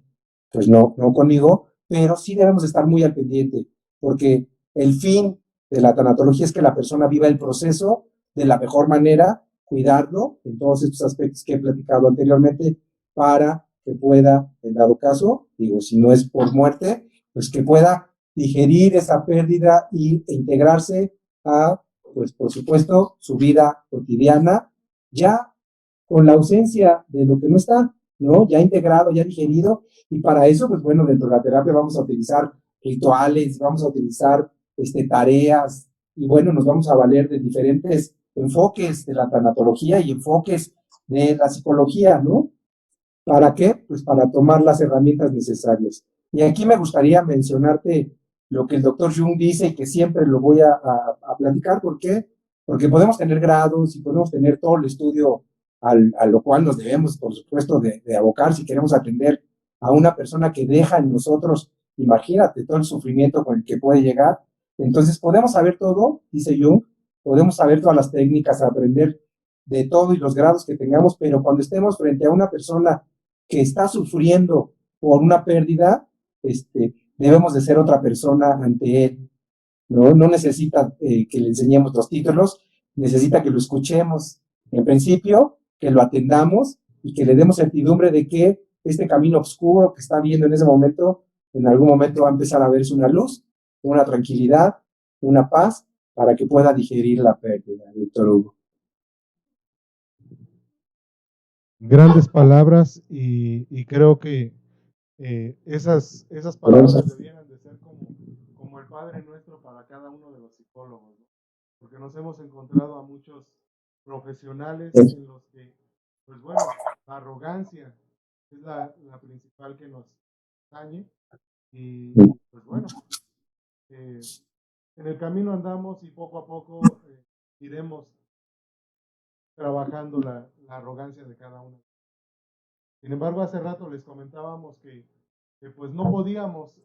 pues no conmigo, pero sí debemos estar muy al pendiente, porque el fin de la tanatología es que la persona viva el proceso de la mejor manera, cuidarlo en todos estos aspectos que he platicado anteriormente, para que pueda, en dado caso, digo, si no es por muerte, pues que pueda digerir esa pérdida e integrarse a, pues por supuesto, su vida cotidiana, ya con la ausencia de lo que no está, ¿no? Ya integrado, ya digerido, y para eso, pues bueno, dentro de la terapia vamos a utilizar rituales, vamos a utilizar tareas, y bueno, nos vamos a valer de diferentes enfoques de la tanatología y enfoques de la psicología, ¿no? ¿Para qué? Pues para tomar las herramientas necesarias. Y aquí me gustaría mencionarte lo que el doctor Jung dice y que siempre lo voy a platicar. ¿Por qué? Porque podemos tener grados y podemos tener todo el estudio a lo cual nos debemos, por supuesto, de abocar si queremos atender a una persona que deja en nosotros, imagínate todo el sufrimiento con el que puede llegar. Entonces podemos saber todo, dice Jung, podemos saber todas las técnicas, aprender de todo y los grados que tengamos, pero cuando estemos frente a una persona que está sufriendo por una pérdida, debemos de ser otra persona ante él, ¿no? No necesita que le enseñemos los títulos, necesita que lo escuchemos en principio, que lo atendamos y que le demos certidumbre de que este camino oscuro que está viendo en ese momento, en algún momento va a empezar a verse una luz, una tranquilidad, una paz, para que pueda digerir la pérdida, Víctor Hugo. grandes palabras y creo que esas palabras debieran de ser como el Padre Nuestro para cada uno de los psicólogos, ¿no? Porque nos hemos encontrado a muchos profesionales en los que, pues bueno, la arrogancia es la principal que nos dañe y pues bueno, en el camino andamos y poco a poco iremos trabajando la arrogancia de cada uno. Sin embargo, hace rato les comentábamos que pues no podíamos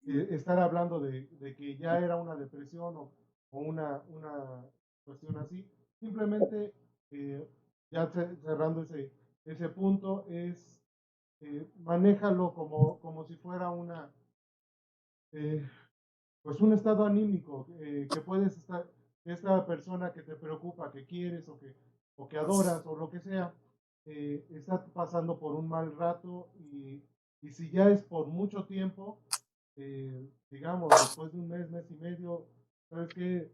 estar hablando de que ya era una depresión o una cuestión así. Simplemente, ya cerrando ese punto, es manéjalo como si fuera eh, pues un estado anímico, que puedes estar, esta persona que te preocupa, que quieres o que adoras o lo que sea, está pasando por un mal rato y si ya es por mucho tiempo, digamos, después de un mes y medio, ¿sabes qué?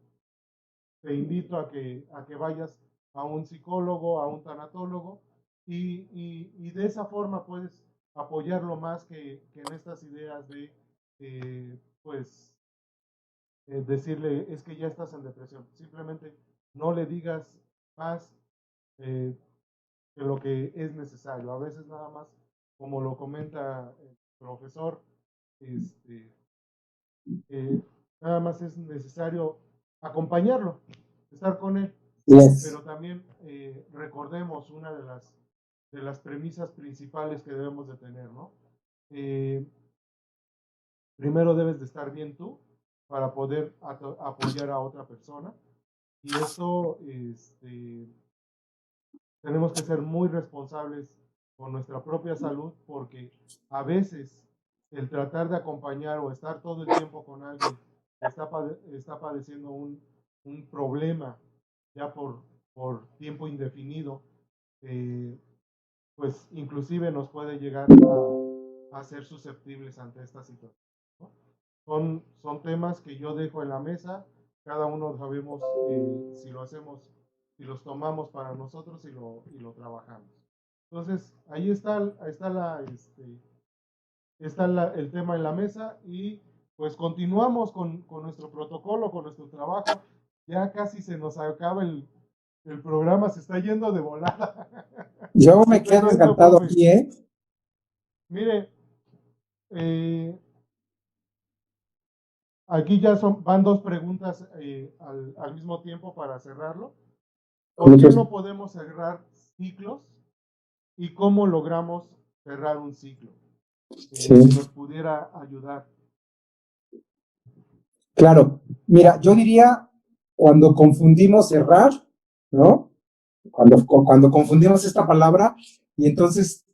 Te invito a que vayas a un psicólogo, a un tanatólogo, y de esa forma puedes apoyarlo más que en estas ideas de, pues, decirle, es que ya estás en depresión. Simplemente no le digas más eh, que lo que es necesario. A veces nada más, como lo comenta el profesor, este, eh, nada más es necesario acompañarlo, estar con él. Yes. Pero también recordemos una de las premisas principales que debemos de tener, ¿no? Primero debes de estar bien tú para poder apoyar a otra persona. Y esto, tenemos que ser muy responsables con nuestra propia salud porque a veces el tratar de acompañar o estar todo el tiempo con alguien que está padeciendo un problema ya por tiempo indefinido, pues inclusive nos puede llegar a ser susceptibles ante esta situación, ¿no? Son temas que yo dejo en la mesa, cada uno sabemos si lo hacemos, si los tomamos para nosotros y lo trabajamos. Entonces, ahí está el tema en la mesa y pues continuamos con nuestro protocolo, con nuestro trabajo. Ya casi se nos acaba el programa, se está yendo de volada. Yo me quedo encantado aquí, ¿eh? Mire, aquí ya van dos preguntas al mismo tiempo para cerrarlo. ¿Por qué no podemos cerrar ciclos y cómo logramos cerrar un ciclo? Si nos pudiera ayudar. Claro, mira, yo diría cuando confundimos cerrar, ¿no? Cuando confundimos esta palabra y entonces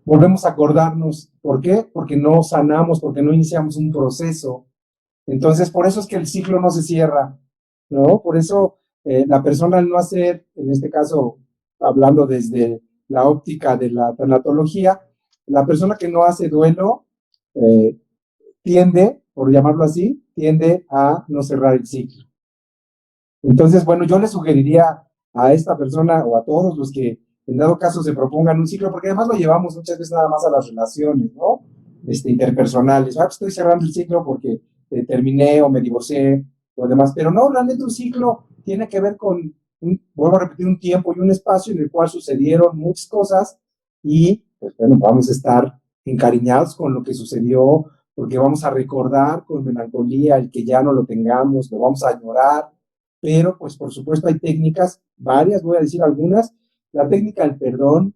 volvemos a acordarnos. ¿Por qué? Porque no sanamos, porque no iniciamos un proceso. Entonces, por eso es que el ciclo no se cierra, ¿no? Por eso la persona al no hacer, en este caso, hablando desde la óptica de la tanatología, la persona que no hace duelo eh, tiende, por llamarlo así, tiende a no cerrar el ciclo. Entonces, bueno, yo le sugeriría a esta persona o a todos los que en dado caso se propongan un ciclo, porque además lo llevamos muchas veces nada más a las relaciones, ¿no? Interpersonales. Ah, pues estoy cerrando el ciclo porque terminé o me divorcié o demás, pero no, realmente un ciclo tiene que ver con, vuelvo a repetir, un tiempo y un espacio en el cual sucedieron muchas cosas y, pues bueno, vamos a estar encariñados con lo que sucedió, porque vamos a recordar con melancolía el que ya no lo tengamos, lo vamos a añorar, pero pues por supuesto hay técnicas, varias, voy a decir algunas, la técnica del perdón,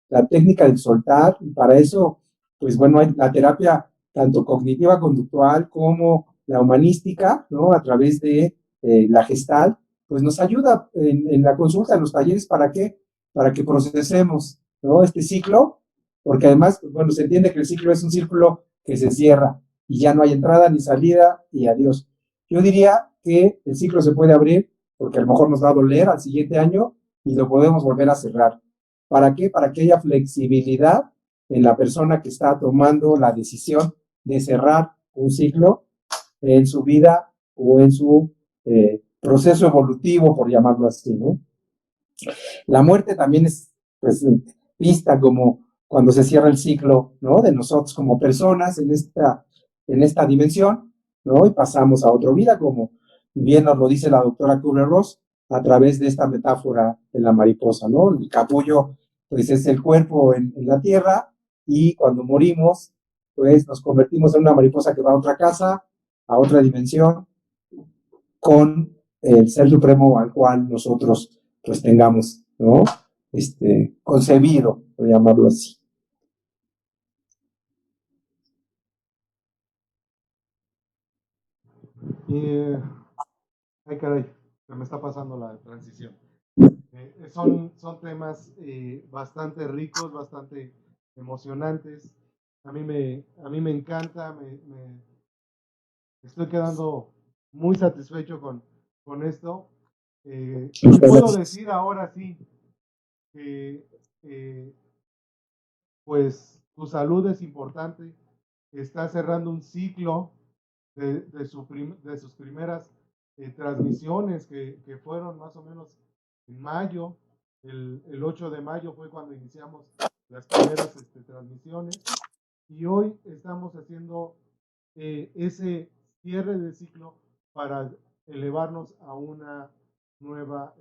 la técnica del soltar, y para eso, pues bueno, hay la terapia tanto cognitiva conductual como la humanística, ¿no? A través de la Gestalt, pues nos ayuda en la consulta, en los talleres, ¿para qué? Para que procesemos, ¿no? Este ciclo, porque además, pues, bueno, se entiende que el ciclo es un círculo que se cierra y ya no hay entrada ni salida y adiós. Yo diría que el ciclo se puede abrir porque a lo mejor nos va a doler al siguiente año y lo podemos volver a cerrar. ¿Para qué? Para que haya flexibilidad en la persona que está tomando la decisión de cerrar un ciclo en su vida o en su proceso evolutivo, por llamarlo así, ¿no? La muerte también es, pues, vista como cuando se cierra el ciclo, ¿no? De nosotros como personas en esta dimensión, ¿no? Y pasamos a otra vida, como bien nos lo dice la doctora Kubler-Ross, a través de esta metáfora de la mariposa, ¿no? El capullo, pues, es el cuerpo en la tierra, y cuando morimos, pues, nos convertimos en una mariposa que va a otra casa, a otra dimensión, con el ser supremo al cual nosotros, pues, tengamos, ¿no? Concebido, por llamarlo así. Ay, caray, se me está pasando la transición. Son temas bastante ricos, bastante emocionantes. A mí me encanta, estoy quedando muy satisfecho con esto. Y puedo decir ahora sí que pues tu salud es importante. Está cerrando un ciclo de sus primeras transmisiones que fueron más o menos en mayo. El 8 de mayo fue cuando iniciamos las primeras transmisiones, y hoy estamos haciendo ese cierre de ciclo para elevarnos a una nueva,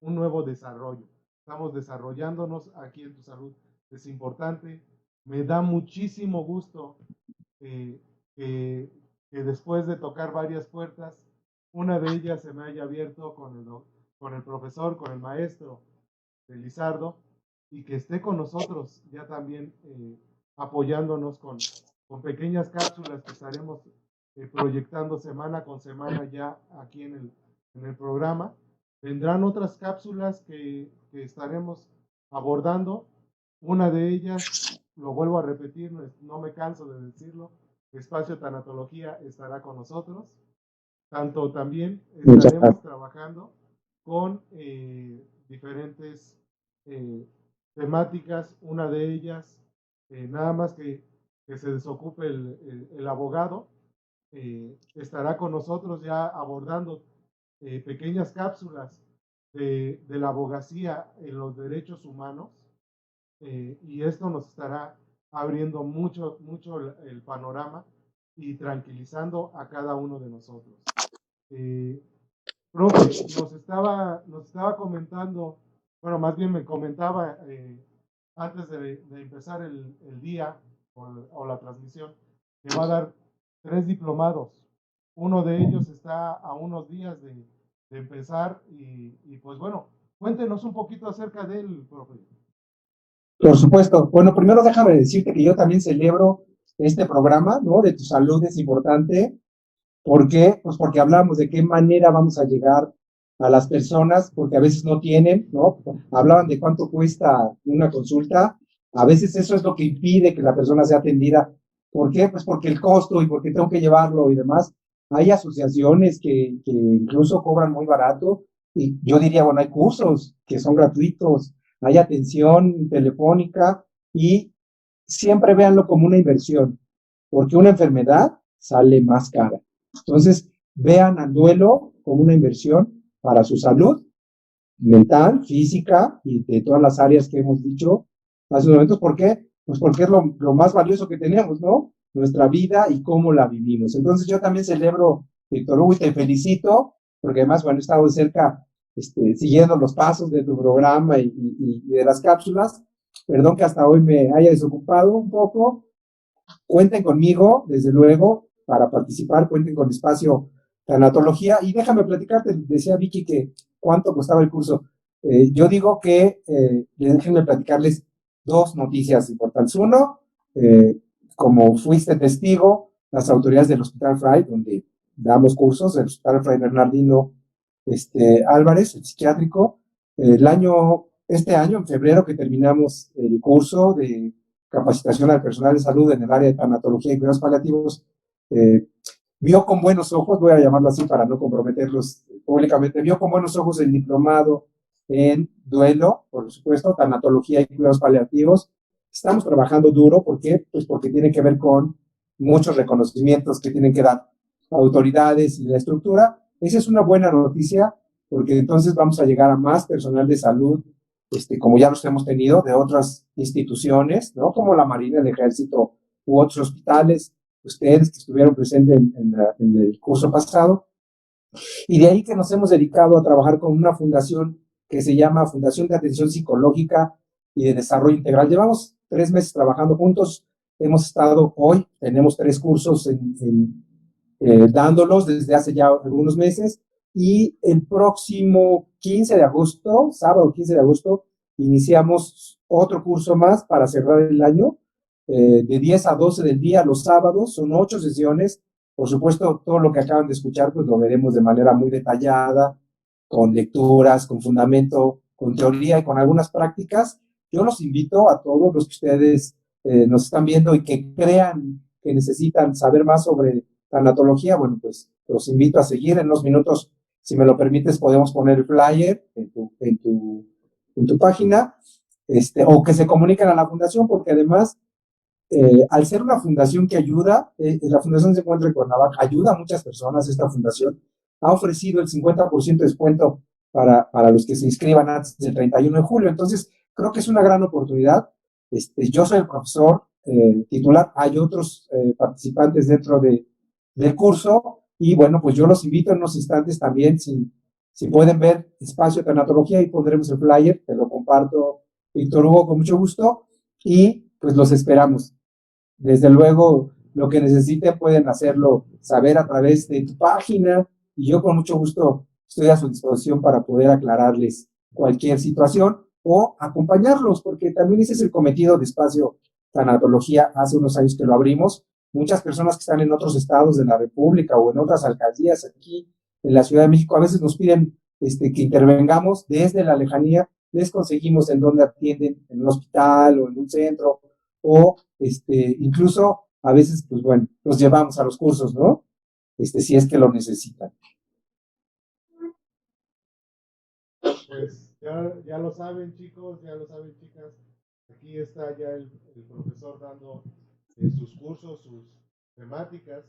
un nuevo desarrollo. Estamos desarrollándonos aquí en Tu Salud. Es importante. Me da muchísimo gusto eh, que, que después de tocar varias puertas, una de ellas se me haya abierto con el profesor, con el maestro de Lizardo, y que esté con nosotros ya también apoyándonos con pequeñas cápsulas que estaremos proyectando semana con semana ya aquí en el programa. Vendrán otras cápsulas que estaremos abordando. Una de ellas, lo vuelvo a repetir, no me canso de decirlo, Espacio Tanatología estará con nosotros. Tanto también estaremos trabajando con diferentes temáticas. Una de ellas, nada más que se desocupe el abogado, estará con nosotros ya abordando pequeñas cápsulas de la abogacía en los derechos humanos, y esto nos estará abriendo mucho el panorama y tranquilizando a cada uno de nosotros. Profe, nos estaba comentando, bueno, más bien me comentaba antes de empezar el día o la transmisión, que va a dar 3 diplomados. Uno de ellos está a unos días de empezar, y pues bueno, cuéntenos un poquito acerca de él, profe. Por supuesto. Bueno, primero déjame decirte que yo también celebro este programa, ¿no? De Tu Salud es importante. ¿Por qué? Pues porque hablamos de qué manera vamos a llegar a las personas, porque a veces no tienen, ¿no? Hablaban de cuánto cuesta una consulta. A veces eso es lo que impide que la persona sea atendida. ¿Por qué? Pues porque el costo y porque tengo que llevarlo y demás. Hay asociaciones que incluso cobran muy barato, y yo diría, bueno, hay cursos que son gratuitos, hay atención telefónica, y siempre véanlo como una inversión, porque una enfermedad sale más cara. Entonces, vean al duelo como una inversión para su salud mental, física y de todas las áreas que hemos dicho hace unos momentos. ¿Por qué? Pues porque es lo más valioso que tenemos, ¿no? Nuestra vida y cómo la vivimos. Entonces, yo también celebro, Víctor Hugo, y te felicito, porque además, bueno, he estado de cerca siguiendo los pasos de tu programa y de las cápsulas. Perdón que hasta hoy me haya desocupado un poco. Cuenten conmigo, desde luego, para participar. Cuenten con Espacio Tanatología. Y déjame platicarte, decía Vicky que cuánto costaba el curso. Yo digo que déjenme platicarles 2 noticias importantes. Uno, como fuiste testigo, las autoridades del Hospital Fray, donde damos cursos, el Hospital Fray Bernardino Álvarez, el psiquiátrico, este año, en febrero, que terminamos el curso de capacitación al personal de salud en el área de tanatología y cuidados paliativos, vio con buenos ojos, voy a llamarlo así para no comprometerlos públicamente, vio con buenos ojos el diplomado en duelo, por supuesto, tanatología y cuidados paliativos. Estamos trabajando duro. ¿Por qué? Pues porque tiene que ver con muchos reconocimientos que tienen que dar autoridades y la estructura. Esa es una buena noticia. porque entonces vamos a llegar a más personal de salud, como ya los hemos tenido, de otras instituciones, ¿no? Como la Marina, el Ejército u otros hospitales, ustedes que estuvieron presentes en el curso pasado. Y de ahí que nos hemos dedicado a trabajar con una fundación que se llama Fundación de Atención Psicológica y de Desarrollo Integral. Llevamos 3 meses trabajando juntos. Hemos estado hoy, tenemos 3 cursos dándolos desde hace ya algunos meses. Y el próximo 15 de agosto, sábado 15 de agosto, iniciamos otro curso más para cerrar el año, de 10 a 12 del día los sábados. Son 8 sesiones. Por supuesto, todo lo que acaban de escuchar, pues lo veremos de manera muy detallada, con lecturas, con fundamento, con teoría y con algunas prácticas. Yo los invito a todos los que ustedes nos están viendo y que crean que necesitan saber más sobre tanatología. Bueno, pues los invito a seguir. En unos minutos, si me lo permites, podemos poner el flyer en tu página, o que se comuniquen a la fundación, porque además, al ser una fundación que ayuda, la fundación se encuentra en Cuernavaca, ayuda a muchas personas. Esta fundación ha ofrecido el 50% de descuento para los que se inscriban antes del 31 de julio. Entonces, creo que es una gran oportunidad. Yo soy el profesor titular, hay otros participantes dentro del curso, y bueno, pues yo los invito en unos instantes también, si pueden ver Espacio Tanatología, y pondremos el flyer, te lo comparto, Víctor Hugo, con mucho gusto, y pues los esperamos. Desde luego, lo que necesiten pueden hacerlo saber a través de tu página, y yo con mucho gusto estoy a su disposición para poder aclararles cualquier situación o acompañarlos, porque también ese es el cometido de Espacio Tanatología. Hace unos años que lo abrimos. Muchas personas que están en otros estados de la República o en otras alcaldías aquí en la Ciudad de México a veces nos piden que intervengamos desde la lejanía. Les conseguimos en donde atienden, en un hospital o en un centro, o incluso a veces, pues bueno, los llevamos a los cursos, ¿no? Si es que lo necesitan. Pues ya lo saben, chicos, ya lo saben, chicas. Aquí está ya el profesor dando sus cursos, sus temáticas,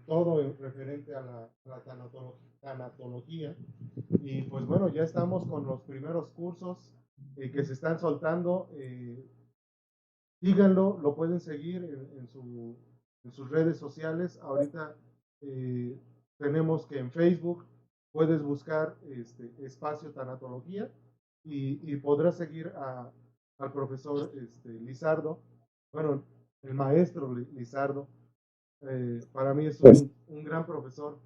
todo referente a la tanatología. Y pues bueno, ya estamos con los primeros cursos que se están soltando. Síganlo, lo pueden seguir en sus redes sociales. Ahorita tenemos que en Facebook puedes buscar Espacio Tanatología y podrás seguir al profesor Lizardo, bueno, el maestro Lizardo. Para mí es un gran profesor.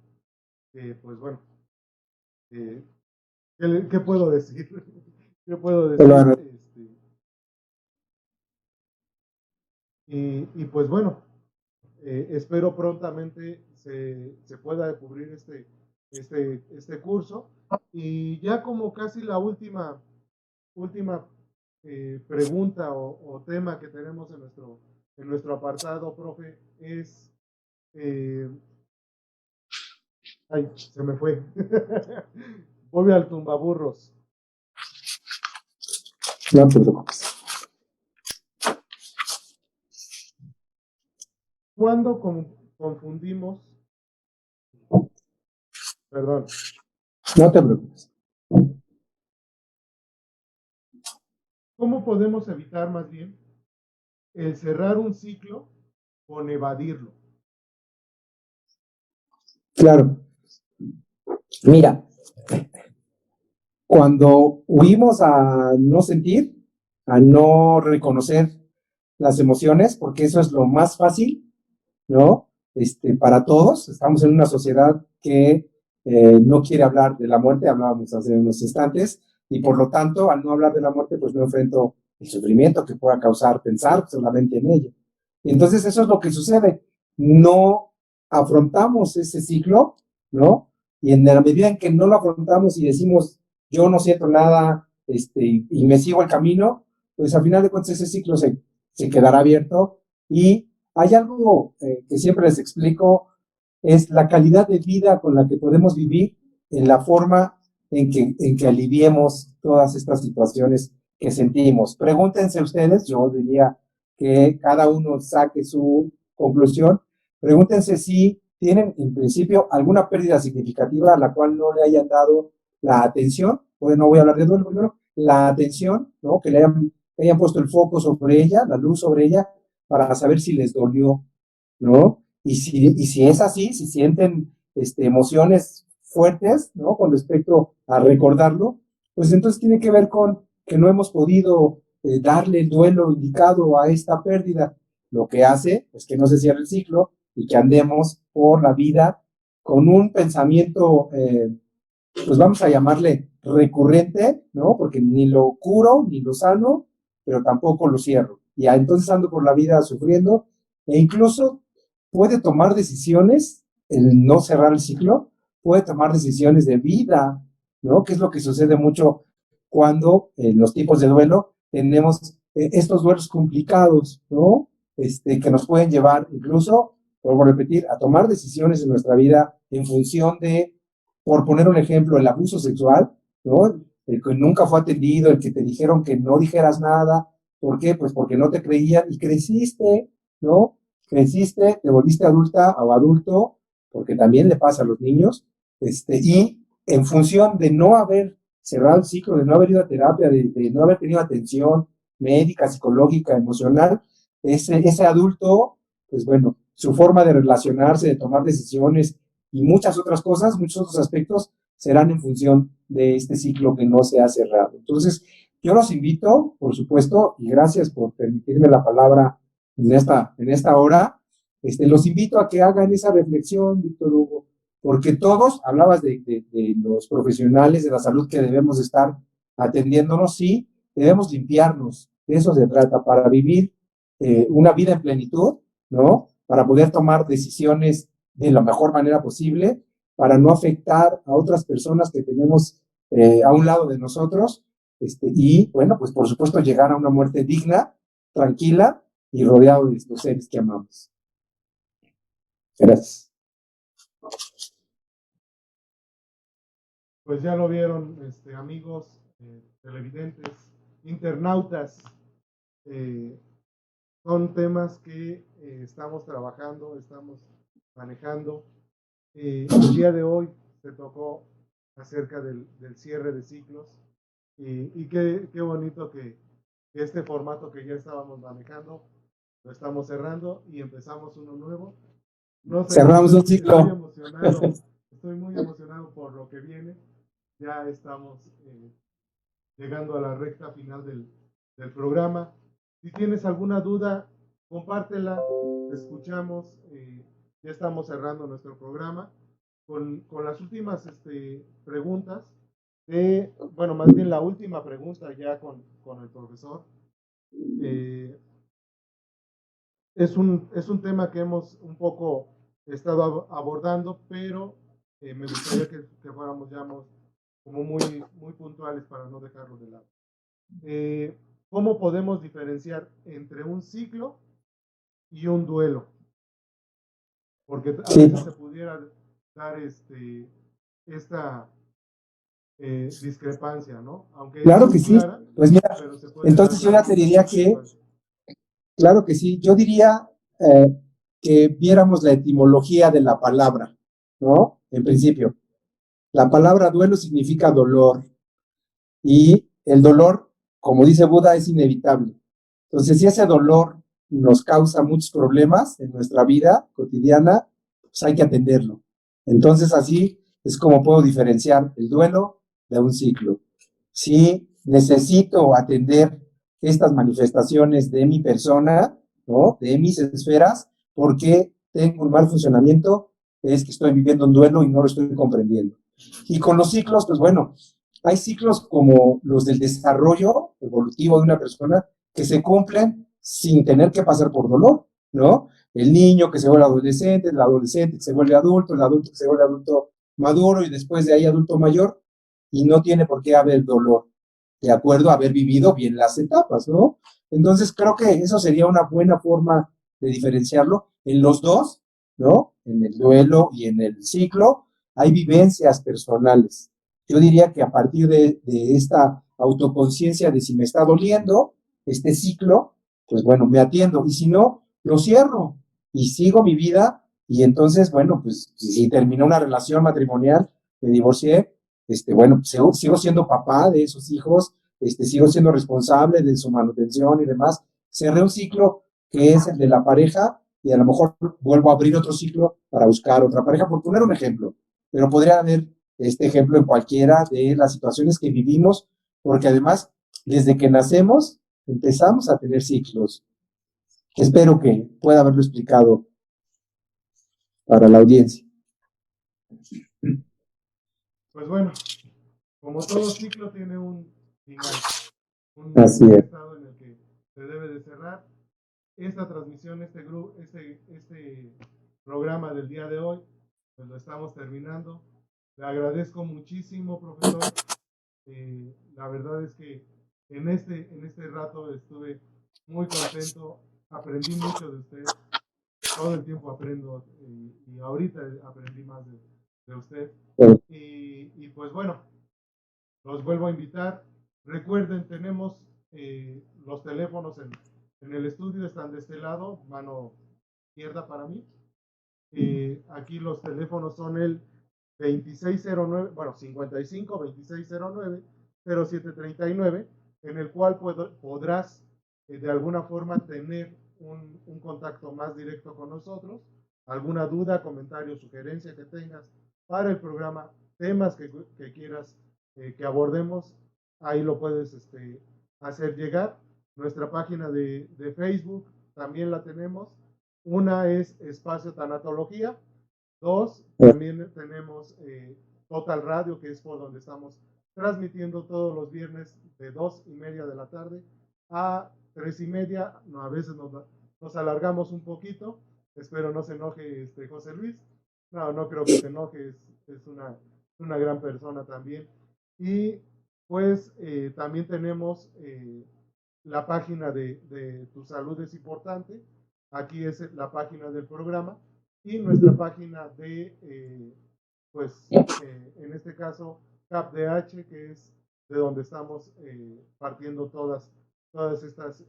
Pues bueno, ¿qué puedo decir? ¿Qué puedo decir? Y pues bueno, espero prontamente se pueda cubrir este curso. Y ya como casi la última pregunta o tema que tenemos en nuestro apartado, profe, es... ay, se me fue. Voy al tumbaburros. No te preocupes. ¿Cuándo confundimos? Perdón. No te preocupes. ¿Cómo podemos evitar más bien el cerrar un ciclo con evadirlo? Claro. Mira, cuando huimos a no sentir, a no reconocer las emociones, porque eso es lo más fácil, ¿no? Para todos, estamos en una sociedad que no quiere hablar de la muerte, hablábamos hace unos instantes, y por lo tanto, al no hablar de la muerte, pues no enfrento el sufrimiento que pueda causar pensar solamente en ello. Y entonces eso es lo que sucede, no afrontamos ese ciclo, ¿no? Y en la medida en que no lo afrontamos y decimos, yo no siento nada, y me sigo el camino, pues al final de cuentas ese ciclo se quedará abierto. Y hay algo que siempre les explico, es la calidad de vida con la que podemos vivir, en la forma en que aliviemos todas estas situaciones que sentimos. Pregúntense ustedes, yo diría que cada uno saque su conclusión, pregúntense si tienen en principio alguna pérdida significativa a la cual no le hayan dado la atención, pues no voy a hablar de duelo primero, la atención, ¿no? Que hayan puesto el foco sobre ella, la luz sobre ella, para saber si les dolió, ¿no? Y si es así, si sienten emociones fuertes, ¿no? Con respecto a recordarlo, pues entonces tiene que ver con que no hemos podido darle el duelo indicado a esta pérdida, lo que hace, pues que no se cierre el ciclo y que andemos por la vida con un pensamiento, pues vamos a llamarle recurrente, ¿no? Porque ni lo curo, ni lo sano, pero tampoco lo cierro. Y entonces ando por la vida sufriendo e incluso puede tomar decisiones, el no cerrar el ciclo, puede tomar decisiones de vida, ¿no? Que es lo que sucede mucho cuando en los tipos de duelo tenemos estos duelos complicados, ¿no? Que nos pueden llevar incluso, vuelvo a repetir, a tomar decisiones en nuestra vida en función de, por poner un ejemplo, el abuso sexual, ¿no? El que nunca fue atendido, el que te dijeron que no dijeras nada. ¿Por qué? Pues porque no te creían y creciste, ¿no? Creciste, te volviste adulta o adulto, porque también le pasa a los niños, y en función de no haber cerrado el ciclo, de no haber ido a terapia, de no haber tenido atención médica, psicológica, emocional, ese adulto, pues bueno, su forma de relacionarse, de tomar decisiones y muchas otras cosas, muchos otros aspectos serán en función de este ciclo que no se ha cerrado. Entonces, yo los invito, por supuesto, y gracias por permitirme la palabra en esta hora, los invito a que hagan esa reflexión, Víctor Hugo, porque todos, hablabas de los profesionales de la salud que debemos estar atendiéndonos, sí, debemos limpiarnos, de eso se trata, para vivir una vida en plenitud, ¿no? Para poder tomar decisiones de la mejor manera posible, para no afectar a otras personas que tenemos a un lado de nosotros, y bueno, pues por supuesto llegar a una muerte digna, tranquila y rodeado de los seres que amamos. Gracias. Pues ya lo vieron, amigos, televidentes, internautas, son temas que estamos trabajando, estamos manejando. El día de hoy se tocó acerca del cierre de ciclos y qué bonito que este formato que ya estábamos manejando lo estamos cerrando y empezamos uno nuevo. No sé, cerramos un ciclo. Estoy muy emocionado por lo que viene. Ya estamos llegando a la recta final del programa. Si tienes alguna duda, compártela, te escuchamos. Ya estamos cerrando nuestro programa con las últimas preguntas. Bueno, más bien la última pregunta ya con el profesor. Es un tema que hemos un poco estado abordando, pero me gustaría que fuéramos ya como muy puntuales para no dejarlo de lado. ¿Cómo podemos diferenciar entre un ciclo y un duelo? Porque a veces se pudiera dar esta discrepancia, ¿no? Aunque claro que sí. clara, pues mira, entonces yo ya te diría que, claro que sí, yo diría que viéramos la etimología de la palabra, ¿no? En principio, la palabra duelo significa dolor y el dolor, como dice Buda, es inevitable. Entonces, si ese dolor nos causa muchos problemas en nuestra vida cotidiana, pues hay que atenderlo. Entonces, así es como puedo diferenciar el duelo de un ciclo. Si necesito atender estas manifestaciones de mi persona, ¿no? De mis esferas, porque tengo un mal funcionamiento, es que estoy viviendo un duelo y no lo estoy comprendiendo. Y con los ciclos, pues bueno, hay ciclos como los del desarrollo evolutivo de una persona que se cumplen sin tener que pasar por dolor, ¿no? El niño que se vuelve adolescente, el adolescente que se vuelve adulto, el adulto que se vuelve adulto maduro y después de ahí adulto mayor, y no tiene por qué haber dolor, de acuerdo a haber vivido bien las etapas, ¿no? Entonces creo que eso sería una buena forma de diferenciarlo. En los dos, ¿no? En el duelo y en el ciclo, hay vivencias personales. Yo diría que a partir de esta autoconciencia de si me está doliendo este ciclo, pues bueno, me atiendo. Y si no, lo cierro y sigo mi vida. Y entonces, bueno, pues si terminó una relación matrimonial, me divorcié, bueno, pues, sigo siendo papá de esos hijos, sigo siendo responsable de su manutención y demás. Cerré un ciclo que es el de la pareja y a lo mejor vuelvo a abrir otro ciclo para buscar otra pareja, por poner un ejemplo, pero podría haber este ejemplo en cualquiera de las situaciones que vivimos, porque además, desde que nacemos, empezamos a tener ciclos. Espero que pueda haberlo explicado para la audiencia. Pues bueno, como todo ciclo tiene un final, un Así es. estado en el que se debe de cerrar. Esta transmisión, este programa del día de hoy, pues lo estamos terminando. Le agradezco muchísimo, profesor. La verdad es que en este rato estuve muy contento, aprendí mucho de usted, todo el tiempo aprendo y ahorita aprendí más de usted. Y pues bueno, los vuelvo a invitar. Recuerden, tenemos los teléfonos en el estudio, están de este lado, mano izquierda para mí. Aquí los teléfonos son el 2609, bueno, 55 2609 0739, en el cual podrás de alguna forma tener un contacto más directo con nosotros, alguna duda, comentario, sugerencia que tengas para el programa, temas que quieras que abordemos, ahí lo puedes hacer llegar. Nuestra página de Facebook también la tenemos. Una es Espacio Tanatología. Dos, también tenemos Total Radio, que es por donde estamos transmitiendo todos los viernes de 2:30 de la tarde a 3:30. No, a veces nos alargamos un poquito. Espero no se enoje José Luis. No, no creo que se enoje. Es una gran persona también. Y pues también tenemos la página de Tu Salud es Importante. Aquí es la página del programa y nuestra página pues, en este caso, CAPDH, que es de donde estamos partiendo todas estas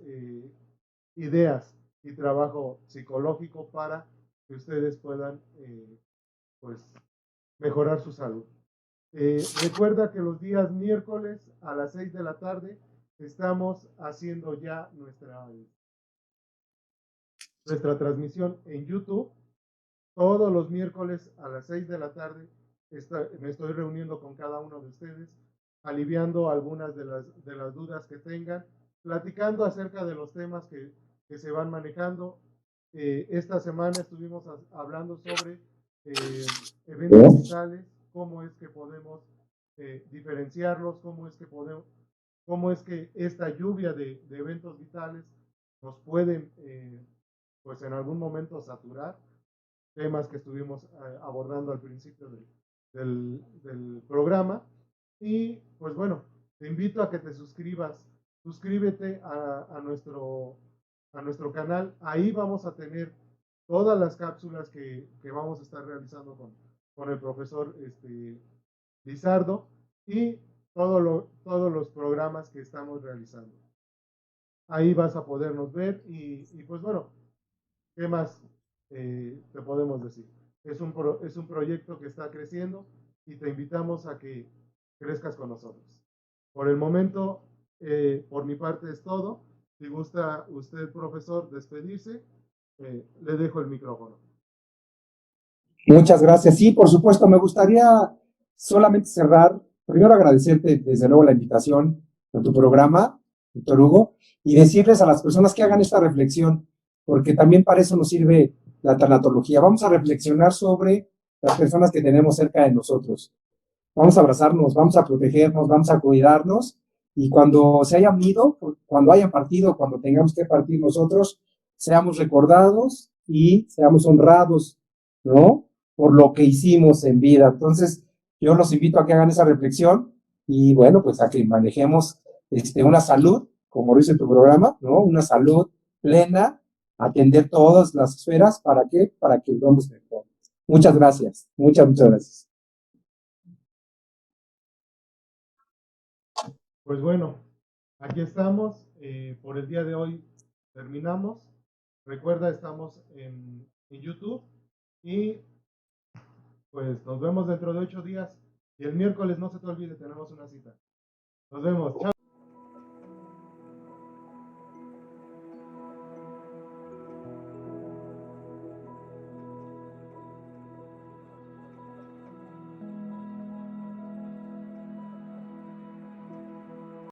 ideas y trabajo psicológico para que ustedes puedan, pues, mejorar su salud. Recuerda que los días miércoles a las 6 de la tarde estamos haciendo ya nuestra transmisión en YouTube. Todos los miércoles a las 6 de la tarde me estoy reuniendo con cada uno de ustedes, aliviando algunas de las dudas que tengan, platicando acerca de los temas que se van manejando. Esta semana estuvimos hablando sobre eventos vitales, cómo es que podemos diferenciarlos, cómo es que esta lluvia de eventos vitales nos pueden, pues en algún momento saturar, temas que estuvimos abordando al principio del programa. Y pues bueno, te invito a que te suscríbete a nuestro canal. Ahí vamos a tener todas las cápsulas que vamos a estar realizando con el profesor Lizardo y todos los programas que estamos realizando. Ahí vas a podernos ver y pues bueno, ¿qué más te podemos decir? Es un proyecto que está creciendo y te invitamos a que crezcas con nosotros. Por el momento, por mi parte es todo. Si gusta usted, profesor, despedirse, le dejo el micrófono. Muchas gracias. Sí, por supuesto, me gustaría solamente cerrar, primero agradecerte desde luego la invitación a tu programa, doctor Hugo, y decirles a las personas que hagan esta reflexión, porque también para eso nos sirve la tanatología. Vamos a reflexionar sobre las personas que tenemos cerca de nosotros. Vamos a abrazarnos, vamos a protegernos, vamos a cuidarnos, y cuando se hayan ido, cuando hayan partido, cuando tengamos que partir nosotros, seamos recordados y seamos honrados, ¿no? Por lo que hicimos en vida. Entonces, yo los invito a que hagan esa reflexión y bueno, pues a que manejemos una salud, como lo dice tu programa, ¿no? Una salud plena, atender todas las esferas, ¿para qué? Para que vivamos mejor. Muchas gracias, muchas gracias. Pues bueno, aquí estamos. Por el día de hoy terminamos. Recuerda, estamos en YouTube y pues nos vemos dentro de 8 días. Y el miércoles no se te olvide, tenemos una cita. Nos vemos. Chao.